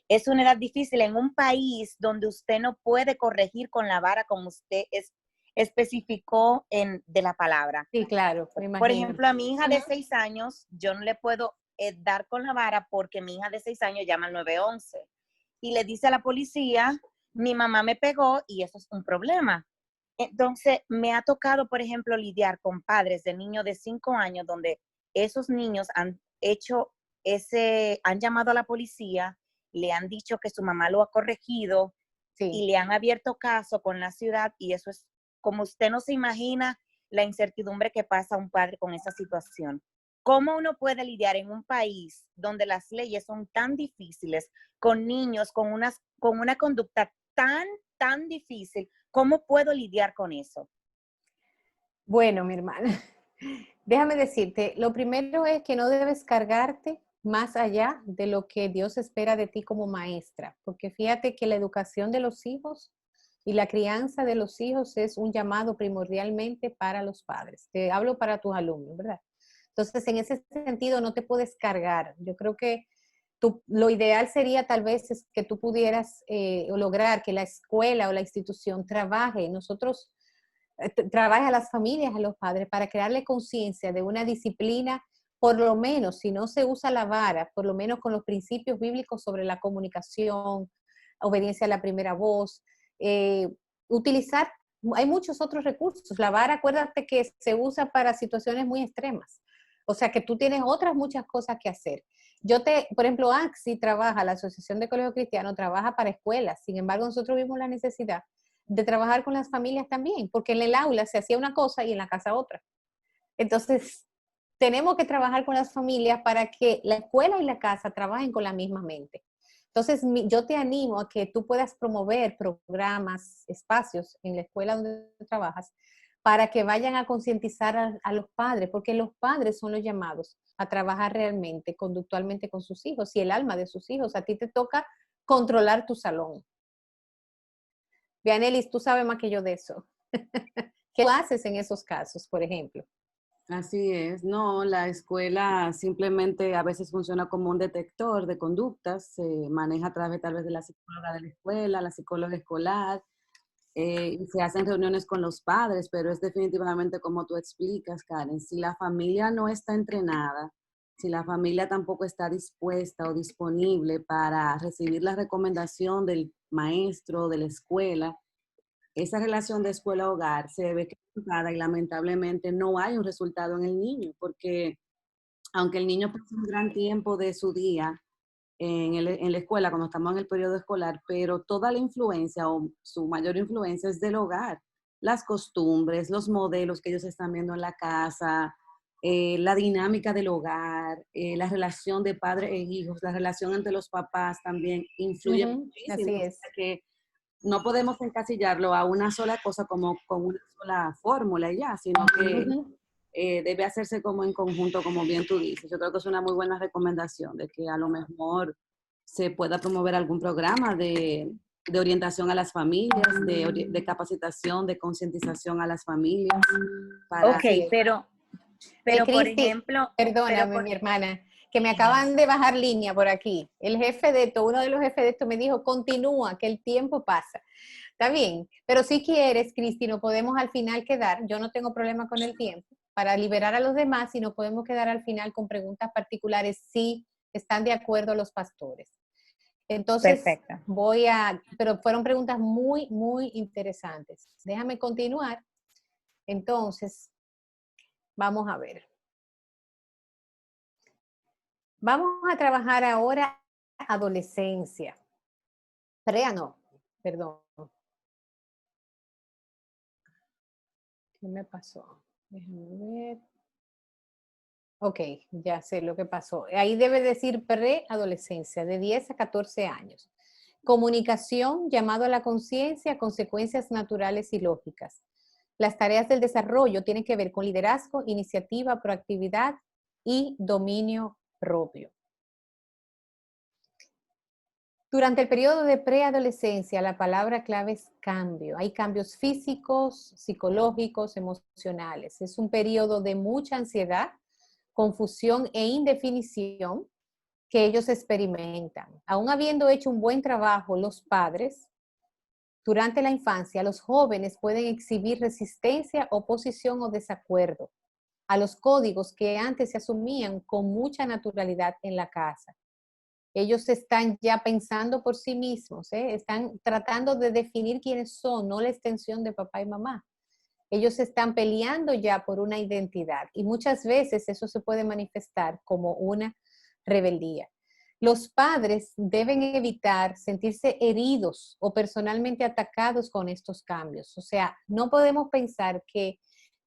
es una edad difícil en un país donde usted no puede corregir con la vara como usted especificó de la palabra. Sí, claro, me imagino. Por ejemplo, a mi hija de 6 años, yo no le puedo dar con la vara porque mi hija de 6 años llama al 911 y le dice a la policía, mi mamá me pegó y eso es un problema. Entonces, me ha tocado, por ejemplo, lidiar con padres de niños de 5 años donde esos niños han llamado a la policía, le han dicho que su mamá lo ha corregido y le han abierto caso con la ciudad y eso es, como usted no se imagina, la incertidumbre que pasa un padre con esa situación. ¿Cómo uno puede lidiar en un país donde las leyes son tan difíciles, con niños, con una conducta tan difícil? ¿Cómo puedo lidiar con eso? Bueno, mi hermana, déjame decirte, lo primero es que no debes cargarte más allá de lo que Dios espera de ti como maestra, porque fíjate que la educación de los hijos y la crianza de los hijos es un llamado primordialmente para los padres. Te hablo para tus alumnos, ¿verdad? Entonces, en ese sentido, no te puedes cargar. Yo creo que lo ideal sería tal vez es que tú pudieras lograr que la escuela o la institución trabaje, trabaje a las familias, a los padres, para crearle conciencia de una disciplina, por lo menos, si no se usa la vara, por lo menos con los principios bíblicos sobre la comunicación, obediencia a la primera voz, utilizar, hay muchos otros recursos. La vara, acuérdate que se usa para situaciones muy extremas. O sea que tú tienes otras muchas cosas que hacer. Por ejemplo, AXI trabaja, la Asociación de Colegios Cristianos trabaja para escuelas. Sin embargo, nosotros vimos la necesidad de trabajar con las familias también, porque en el aula se hacía una cosa y en la casa otra. Entonces, tenemos que trabajar con las familias para que la escuela y la casa trabajen con la misma mente. Entonces, yo te animo a que tú puedas promover programas, espacios en la escuela donde trabajas, para que vayan a concientizar a los padres, porque los padres son los llamados a trabajar realmente, conductualmente con sus hijos y el alma de sus hijos. A ti te toca controlar tu salón. Vianelis, tú sabes más que yo de eso. ¿Qué haces en esos casos, por ejemplo? Así es, no, la escuela simplemente a veces funciona como un detector de conductas, se maneja a través tal vez de la psicóloga de la escuela, la psicóloga escolar, y se hacen reuniones con los padres, pero es definitivamente como tú explicas, Karen, si la familia no está entrenada, si la familia tampoco está dispuesta o disponible para recibir la recomendación del maestro, de la escuela, esa relación de escuela-hogar se ve quebrantada y lamentablemente no hay un resultado en el niño, porque aunque el niño pasa un gran tiempo de su día en la escuela, cuando estamos en el periodo escolar, pero toda la influencia o su mayor influencia es del hogar, las costumbres, los modelos que ellos están viendo en la casa, la dinámica del hogar, la relación de padres e hijos, la relación entre los papás también influye muchísimo. Así es. O sea que no podemos encasillarlo a una sola cosa como con una sola fórmula y ya, sino que debe hacerse como en conjunto, como bien tú dices. Yo creo que es una muy buena recomendación de que a lo mejor se pueda promover algún programa de orientación a las familias, de capacitación, de concientización a las familias. Ok, pero por Cristi, ejemplo... perdóname, mi hermana, que me acaban de bajar línea por aquí. El jefe de esto, uno de los jefes de esto me dijo, continúa, que el tiempo pasa. Está bien, pero si quieres, Cristi, no podemos al final quedar, yo no tengo problema con el tiempo, para liberar a los demás, y no podemos quedar al final con preguntas particulares si están de acuerdo los pastores. Entonces, perfecto. pero fueron preguntas muy, muy interesantes. Déjame continuar. Entonces, vamos a ver. Vamos a trabajar ahora adolescencia. No, perdón. ¿Qué me pasó? Déjame ver. Ok, ya sé lo que pasó. Ahí debe decir preadolescencia, de 10 a 14 años. Comunicación, llamado a la conciencia, consecuencias naturales y lógicas. Las tareas del desarrollo tienen que ver con liderazgo, iniciativa, proactividad y dominio propio. Durante el periodo de preadolescencia, la palabra clave es cambio. Hay cambios físicos, psicológicos, emocionales. Es un periodo de mucha ansiedad, confusión e indefinición que ellos experimentan. Aún habiendo hecho un buen trabajo los padres, durante la infancia, los jóvenes pueden exhibir resistencia, oposición o desacuerdo a los códigos que antes se asumían con mucha naturalidad en la casa. Ellos están ya pensando por sí mismos, están tratando de definir quiénes son, no la extensión de papá y mamá. Ellos están peleando ya por una identidad y muchas veces eso se puede manifestar como una rebeldía. Los padres deben evitar sentirse heridos o personalmente atacados con estos cambios. O sea, no podemos pensar que,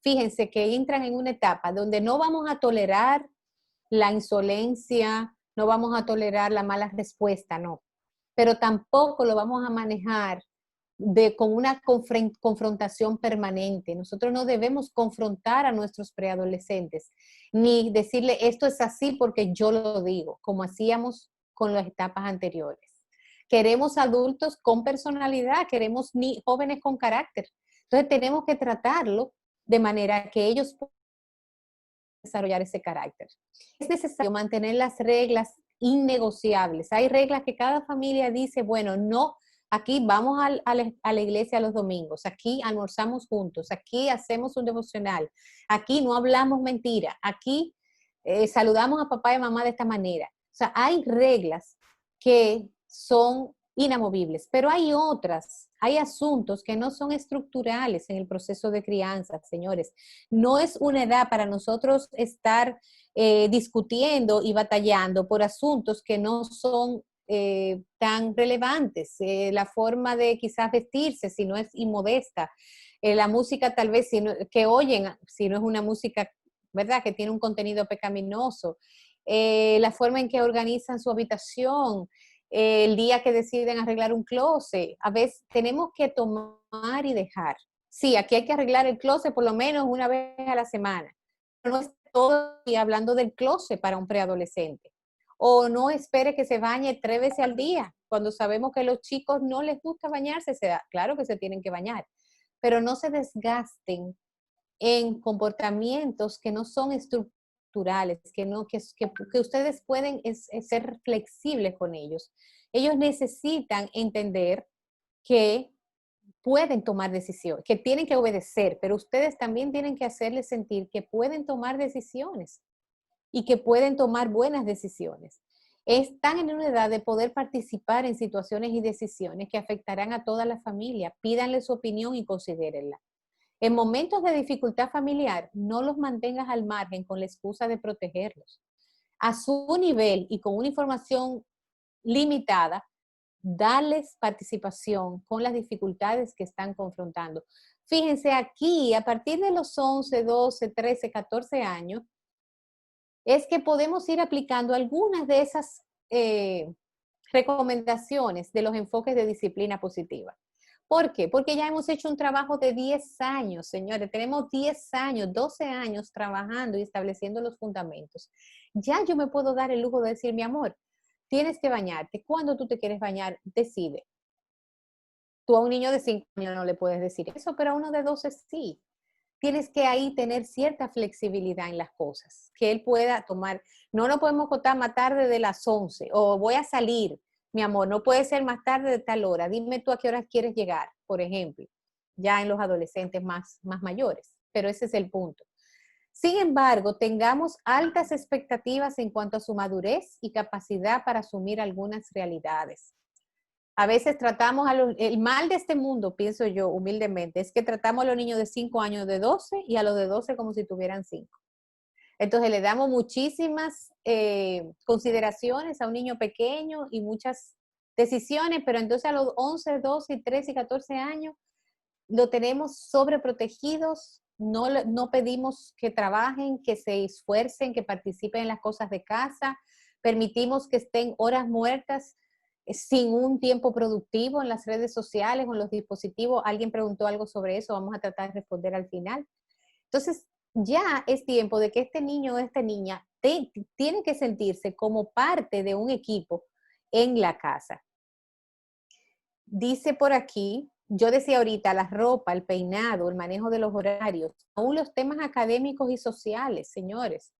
fíjense que entran en una etapa donde no vamos a tolerar la insolencia, no vamos a tolerar la mala respuesta, no. Pero tampoco lo vamos a manejar con una confrontación permanente. Nosotros no debemos confrontar a nuestros preadolescentes, ni decirle esto es así porque yo lo digo, como hacíamos con las etapas anteriores. Queremos adultos con personalidad, queremos jóvenes con carácter. Entonces tenemos que tratarlo de manera que ellos desarrollar ese carácter. Es necesario mantener las reglas innegociables. Hay reglas que cada familia dice, bueno, no, aquí vamos a la iglesia los domingos, aquí almorzamos juntos, aquí hacemos un devocional, aquí no hablamos mentira, aquí saludamos a papá y mamá de esta manera. O sea, hay reglas que son inamovibles, pero hay otras, hay asuntos que no son estructurales en el proceso de crianza, señores. No es una edad para nosotros estar discutiendo y batallando por asuntos que no son tan relevantes. La forma de quizás vestirse, si no es inmodesta, la música tal vez que oyen, si no es una música, ¿verdad?, que tiene un contenido pecaminoso, la forma en que organizan su habitación, el día que deciden arreglar un closet. A veces tenemos que tomar y dejar. Sí, aquí hay que arreglar el closet por lo menos una vez a la semana. No es todo el día hablando del closet para un preadolescente. O no espere que se bañe 3 veces al día, cuando sabemos que a los chicos no les gusta bañarse. Claro que se tienen que bañar, pero no se desgasten en comportamientos que no son estructurales, que ustedes pueden ser flexibles con ellos. Ellos necesitan entender que pueden tomar decisiones, que tienen que obedecer, pero ustedes también tienen que hacerles sentir que pueden tomar decisiones y que pueden tomar buenas decisiones. Están en una edad de poder participar en situaciones y decisiones que afectarán a toda la familia. Pídanle su opinión y considérenla. En momentos de dificultad familiar, no los mantengas al margen con la excusa de protegerlos. A su nivel y con una información limitada, darles participación con las dificultades que están confrontando. Fíjense aquí, a partir de los 11, 12, 13, 14 años, es que podemos ir aplicando algunas de esas recomendaciones de los enfoques de disciplina positiva. ¿Por qué? Porque ya hemos hecho un trabajo de 10 años, señores. Tenemos 10 años, 12 años trabajando y estableciendo los fundamentos. Ya yo me puedo dar el lujo de decir, mi amor, tienes que bañarte. ¿Cuándo tú te quieres bañar? Decide. Tú a un niño de 5 años no le puedes decir eso, pero a uno de 12 sí. Tienes que ahí tener cierta flexibilidad en las cosas, que él pueda tomar. No lo podemos contar más tarde de las 11, o voy a salir, mi amor, no puede ser más tarde de tal hora. Dime tú a qué horas quieres llegar, por ejemplo, ya en los adolescentes más mayores, pero ese es el punto. Sin embargo, tengamos altas expectativas en cuanto a su madurez y capacidad para asumir algunas realidades. A veces tratamos el mal de este mundo, pienso yo humildemente, es que tratamos a los niños de 5 años de 12 y a los de 12 como si tuvieran 5. Entonces le damos muchísimas consideraciones a un niño pequeño y muchas decisiones, pero entonces a los 11, 12, 13 y 14 años lo tenemos sobreprotegidos, no pedimos que trabajen, que se esfuercen, que participen en las cosas de casa, permitimos que estén horas muertas sin un tiempo productivo en las redes sociales o en los dispositivos. Alguien preguntó algo sobre eso, vamos a tratar de responder al final. Entonces, ya es tiempo de que este niño o esta niña tiene que sentirse como parte de un equipo en la casa. Dice por aquí, yo decía ahorita, la ropa, el peinado, el manejo de los horarios, aún los temas académicos y sociales, señores.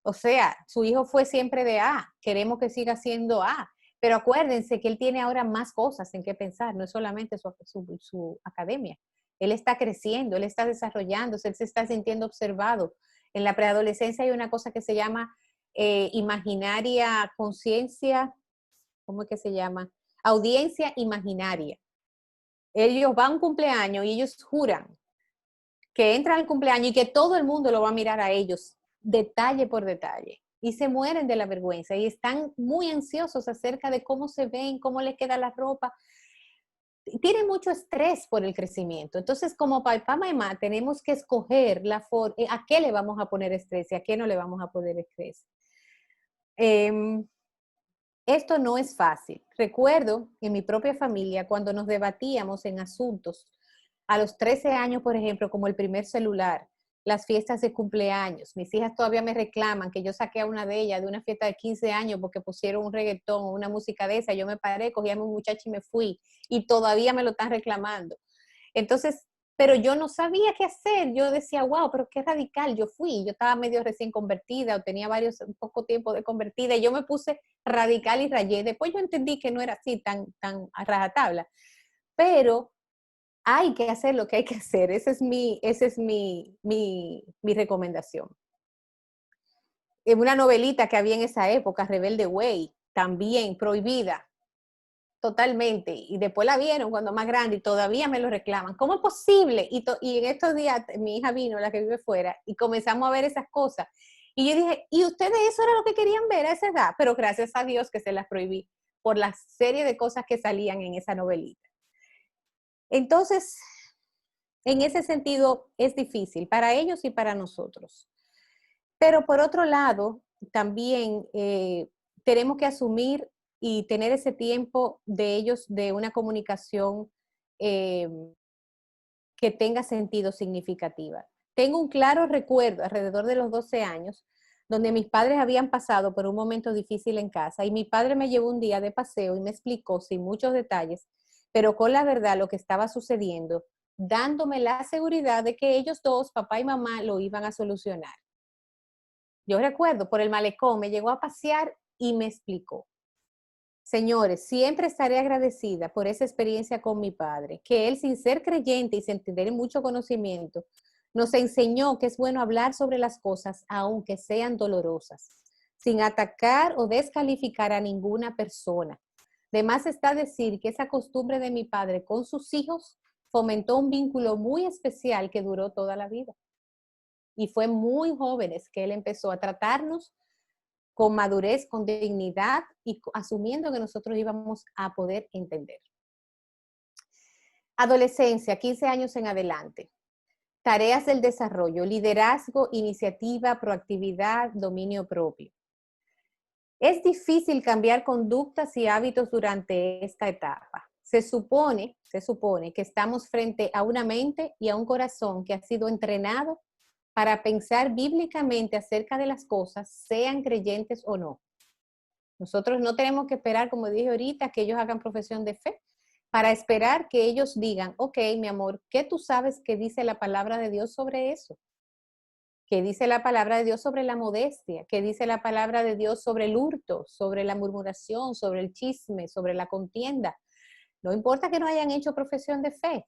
O sea, su hijo fue siempre de A, queremos que siga siendo A. Pero acuérdense que él tiene ahora más cosas en qué pensar, no es solamente su academia. Él está creciendo, él está desarrollándose, él se está sintiendo observado. En la preadolescencia hay una cosa que se llama imaginaria conciencia, ¿cómo es que se llama? Audiencia imaginaria. Ellos van a un cumpleaños y ellos juran que entran al cumpleaños y que todo el mundo lo va a mirar a ellos, detalle por detalle. Y se mueren de la vergüenza y están muy ansiosos acerca de cómo se ven, cómo les queda la ropa. Tienen mucho estrés por el crecimiento. Entonces, como papá y mamá, tenemos que escoger a qué le vamos a poner estrés y a qué no le vamos a poner estrés. Esto no es fácil. Recuerdo en mi propia familia cuando nos debatíamos en asuntos a los 13 años, por ejemplo, como el primer celular, las fiestas de cumpleaños. Mis hijas todavía me reclaman que yo saqué a una de ellas de una fiesta de 15 años porque pusieron un reggaetón o una música de esa. Yo me paré, cogí a mi muchacha y me fui. Y todavía me lo están reclamando. Entonces, pero yo no sabía qué hacer. Yo decía, wow, pero qué radical yo fui. Yo estaba medio recién convertida o tenía un poco tiempo de convertida y yo me puse radical y rayé. Después yo entendí que no era así tan a rajatabla, pero hay que hacer lo que hay que hacer. Esa es mi recomendación. En una novelita que había en esa época, Rebelde Way, también prohibida totalmente, y después la vieron cuando más grande y todavía me lo reclaman. ¿Cómo es posible? Y en estos días mi hija vino, la que vive fuera, y comenzamos a ver esas cosas. Y yo dije, ¿y ustedes eso era lo que querían ver a esa edad? Pero gracias a Dios que se las prohibí por la serie de cosas que salían en esa novelita. Entonces, en ese sentido es difícil para ellos y para nosotros. Pero por otro lado, también tenemos que asumir y tener ese tiempo de ellos de una comunicación que tenga sentido significativa. Tengo un claro recuerdo alrededor de los 12 años, donde mis padres habían pasado por un momento difícil en casa y mi padre me llevó un día de paseo y me explicó sin muchos detalles, pero con la verdad lo que estaba sucediendo, dándome la seguridad de que ellos dos, papá y mamá, lo iban a solucionar. Yo recuerdo, por el malecón, me llegó a pasear y me explicó. Señores, siempre estaré agradecida por esa experiencia con mi padre, que él, sin ser creyente y sin tener mucho conocimiento, nos enseñó que es bueno hablar sobre las cosas, aunque sean dolorosas, sin atacar o descalificar a ninguna persona. De más está decir que esa costumbre de mi padre con sus hijos fomentó un vínculo muy especial que duró toda la vida. Y fue muy jóvenes que él empezó a tratarnos con madurez, con dignidad y asumiendo que nosotros íbamos a poder entender. Adolescencia, 15 años en adelante. Tareas del desarrollo, liderazgo, iniciativa, proactividad, dominio propio. Es difícil cambiar conductas y hábitos durante esta etapa. Se supone que estamos frente a una mente y a un corazón que ha sido entrenado para pensar bíblicamente acerca de las cosas, sean creyentes o no. Nosotros no tenemos que esperar, como dije ahorita, que ellos hagan profesión de fe, para esperar que ellos digan, ok, mi amor, ¿qué tú sabes que dice la palabra de Dios sobre eso? ¿Qué dice la palabra de Dios sobre la modestia? ¿Qué dice la palabra de Dios sobre el hurto, sobre la murmuración, sobre el chisme, sobre la contienda? No importa que no hayan hecho profesión de fe,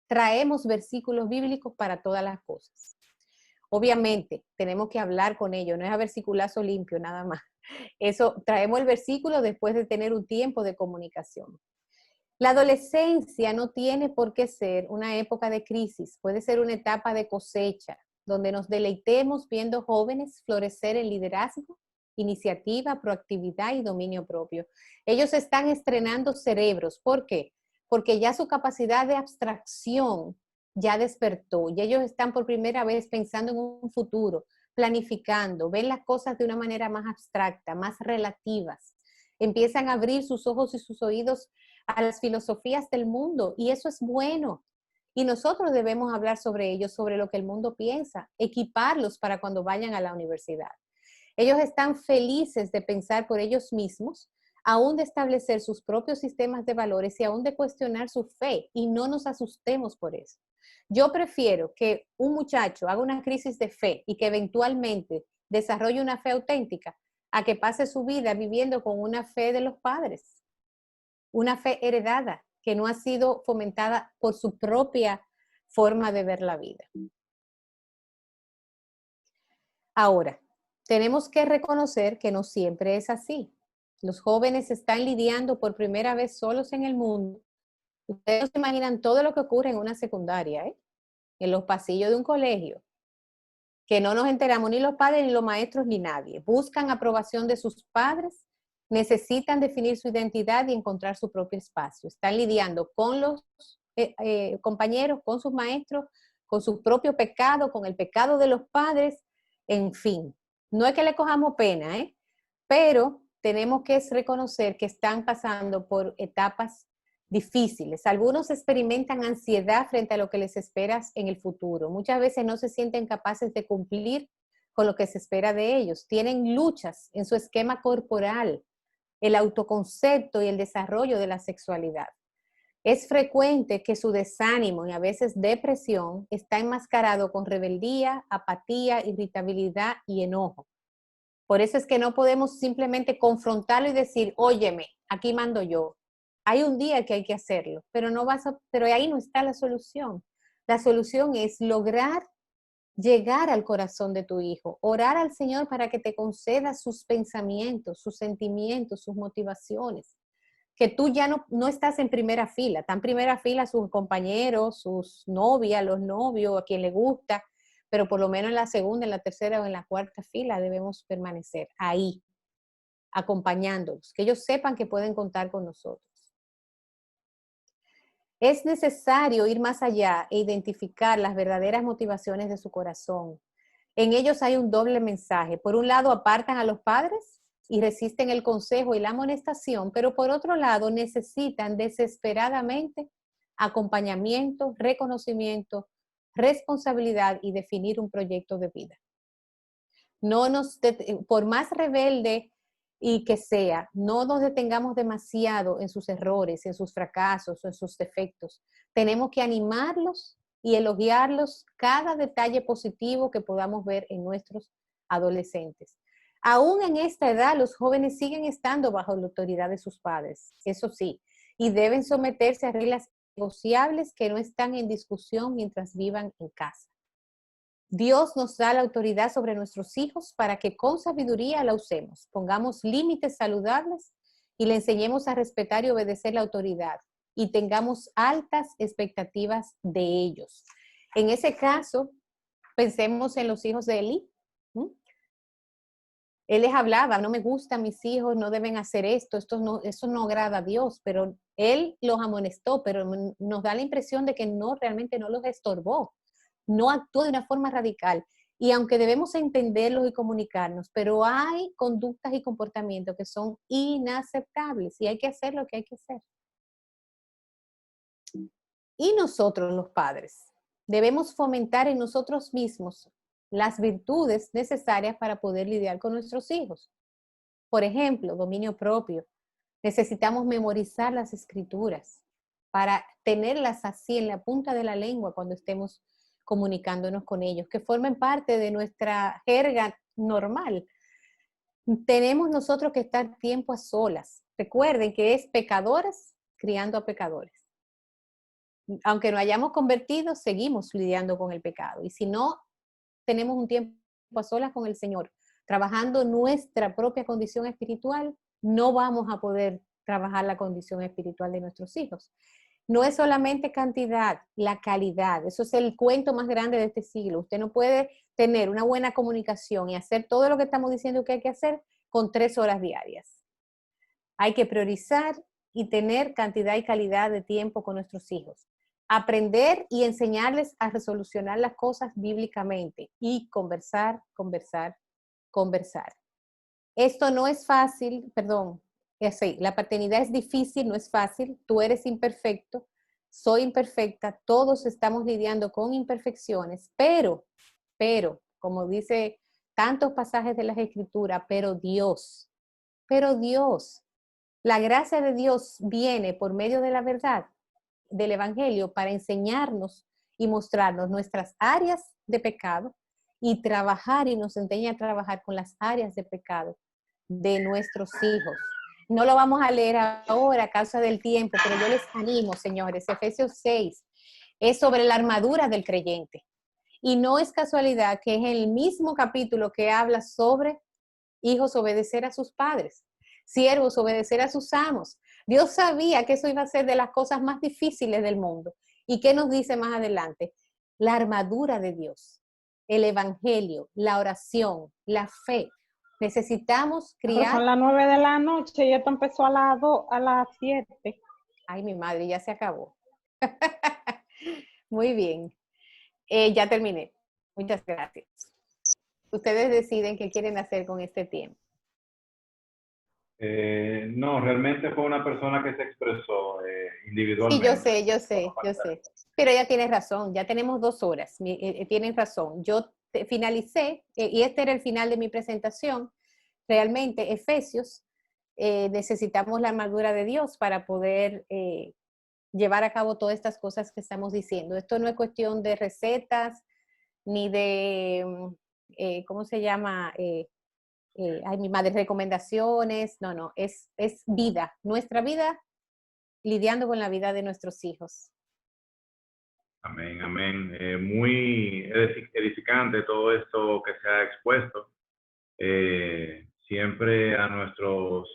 traemos versículos bíblicos para todas las cosas. Obviamente, tenemos que hablar con ellos, no es a versiculazo limpio nada más. Eso, traemos el versículo después de tener un tiempo de comunicación. La adolescencia no tiene por qué ser una época de crisis, puede ser una etapa de cosecha, donde nos deleitemos viendo jóvenes florecer en liderazgo, iniciativa, proactividad y dominio propio. Ellos están estrenando cerebros. ¿Por qué? Porque ya su capacidad de abstracción ya despertó, y ellos están por primera vez pensando en un futuro, planificando, ven las cosas de una manera más abstracta, más relativas, empiezan a abrir sus ojos y sus oídos a las filosofías del mundo, y eso es bueno, y nosotros debemos hablar sobre ellos, sobre lo que el mundo piensa, equiparlos para cuando vayan a la universidad. Ellos están felices de pensar por ellos mismos, aún de establecer sus propios sistemas de valores y aún de cuestionar su fe, y no nos asustemos por eso. Yo prefiero que un muchacho haga una crisis de fe y que eventualmente desarrolle una fe auténtica a que pase su vida viviendo con una fe de los padres, una fe heredada que no ha sido fomentada por su propia forma de ver la vida. Ahora, tenemos que reconocer que no siempre es así. Los jóvenes están lidiando por primera vez solos en el mundo. Ustedes no se imaginan todo lo que ocurre en una secundaria, en los pasillos de un colegio, que no nos enteramos ni los padres, ni los maestros, ni nadie. Buscan aprobación de sus padres, necesitan definir su identidad y encontrar su propio espacio. Están lidiando con los compañeros, con sus maestros, con su propio pecado, con el pecado de los padres, en fin. No es que le cojamos pena, pero tenemos que reconocer que están pasando por etapas difíciles. Algunos experimentan ansiedad frente a lo que les espera en el futuro. Muchas veces no se sienten capaces de cumplir con lo que se espera de ellos. Tienen luchas en su esquema corporal, el autoconcepto y el desarrollo de la sexualidad. Es frecuente que su desánimo y a veces depresión está enmascarado con rebeldía, apatía, irritabilidad y enojo. Por eso es que no podemos simplemente confrontarlo y decir, óyeme, aquí mando yo. Hay un día que hay que hacerlo, pero ahí no está la solución. La solución es lograr llegar al corazón de tu hijo, orar al Señor para que te conceda sus pensamientos, sus sentimientos, sus motivaciones. Que tú ya no estás en primera fila, están en primera fila sus compañeros, sus novias, los novios, a quien le gusta, pero por lo menos en la segunda, en la tercera o en la cuarta fila debemos permanecer ahí, acompañándolos, que ellos sepan que pueden contar con nosotros. Es necesario ir más allá e identificar las verdaderas motivaciones de su corazón. En ellos hay un doble mensaje. Por un lado, apartan a los padres y resisten el consejo y la amonestación, pero por otro lado, necesitan desesperadamente acompañamiento, reconocimiento, responsabilidad y definir un proyecto de vida. Por más rebelde y que sea, no nos detengamos demasiado en sus errores, en sus fracasos o en sus defectos. Tenemos que animarlos y elogiarlos cada detalle positivo que podamos ver en nuestros adolescentes. Aún en esta edad, los jóvenes siguen estando bajo la autoridad de sus padres, eso sí, y deben someterse a reglas negociables que no están en discusión mientras vivan en casa. Dios nos da la autoridad sobre nuestros hijos para que con sabiduría la usemos, pongamos límites saludables y le enseñemos a respetar y obedecer la autoridad y tengamos altas expectativas de ellos. En ese caso, pensemos en los hijos de Elí. Él les hablaba, no me gustan mis hijos, no deben hacer esto, eso no agrada a Dios, pero él los amonestó, pero nos da la impresión de que realmente no los estorbó, no actuó de una forma radical. Y aunque debemos entenderlos y comunicarnos, pero hay conductas y comportamientos que son inaceptables y hay que hacer lo que hay que hacer. Y nosotros, los padres, debemos fomentar en nosotros mismos las virtudes necesarias para poder lidiar con nuestros hijos. Por ejemplo, dominio propio. Necesitamos memorizar las escrituras para tenerlas así en la punta de la lengua cuando estemos comunicándonos con ellos, que formen parte de nuestra jerga normal. Tenemos nosotros que estar tiempo a solas. Recuerden que es pecadores criando a pecadores. Aunque no hayamos convertido, seguimos lidiando con el pecado. Y si no tenemos un tiempo a solas con el Señor, trabajando nuestra propia condición espiritual, no vamos a poder trabajar la condición espiritual de nuestros hijos. No es solamente cantidad, la calidad. Eso es el cuento más grande de este siglo. Usted no puede tener una buena comunicación y hacer todo lo que estamos diciendo que hay que hacer con 3 horas diarias. Hay que priorizar y tener cantidad y calidad de tiempo con nuestros hijos. Aprender y enseñarles a resolucionar las cosas bíblicamente y conversar. Esto no es fácil, la paternidad es difícil, no es fácil, tú eres imperfecto, soy imperfecta, todos estamos lidiando con imperfecciones, pero, como dice tantos pasajes de las Escrituras, pero Dios, la gracia de Dios viene por medio de la verdad del Evangelio para enseñarnos y mostrarnos nuestras áreas de pecado y trabajar y nos enseña a trabajar con las áreas de pecado de nuestros hijos. No lo vamos a leer ahora a causa del tiempo, pero yo les animo, señores, Efesios 6 es sobre la armadura del creyente. Y no es casualidad que es el mismo capítulo que habla sobre hijos obedecer a sus padres, siervos obedecer a sus amos. Dios sabía que eso iba a ser de las cosas más difíciles del mundo. ¿Y qué nos dice más adelante? La armadura de Dios, el evangelio, la oración, la fe. Necesitamos criar. Son las 9 de la noche y esto empezó a las 7. Ay, mi madre, ya se acabó. Muy bien. Ya terminé. Muchas gracias. Ustedes deciden qué quieren hacer con este tiempo. No, realmente fue una persona que se expresó individualmente. Sí, yo sé. Pero ella tiene razón, ya tenemos 2 horas, tienen razón. Yo finalicé, y este era el final de mi presentación. Realmente, Efesios, necesitamos la armadura de Dios para poder llevar a cabo todas estas cosas que estamos diciendo. Esto no es cuestión de recetas, ni de, ¿cómo se llama? Ay, mi madre, recomendaciones. No, no, es vida, nuestra vida, lidiando con la vida de nuestros hijos. Amén, amén. Muy edificante todo esto que se ha expuesto. Siempre a nuestros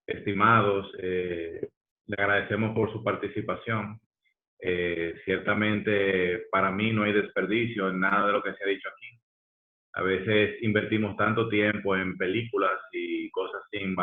estimados le agradecemos por su participación. Ciertamente para mí no hay desperdicio en nada de lo que se ha dicho aquí. A veces invertimos tanto tiempo en películas y cosas sin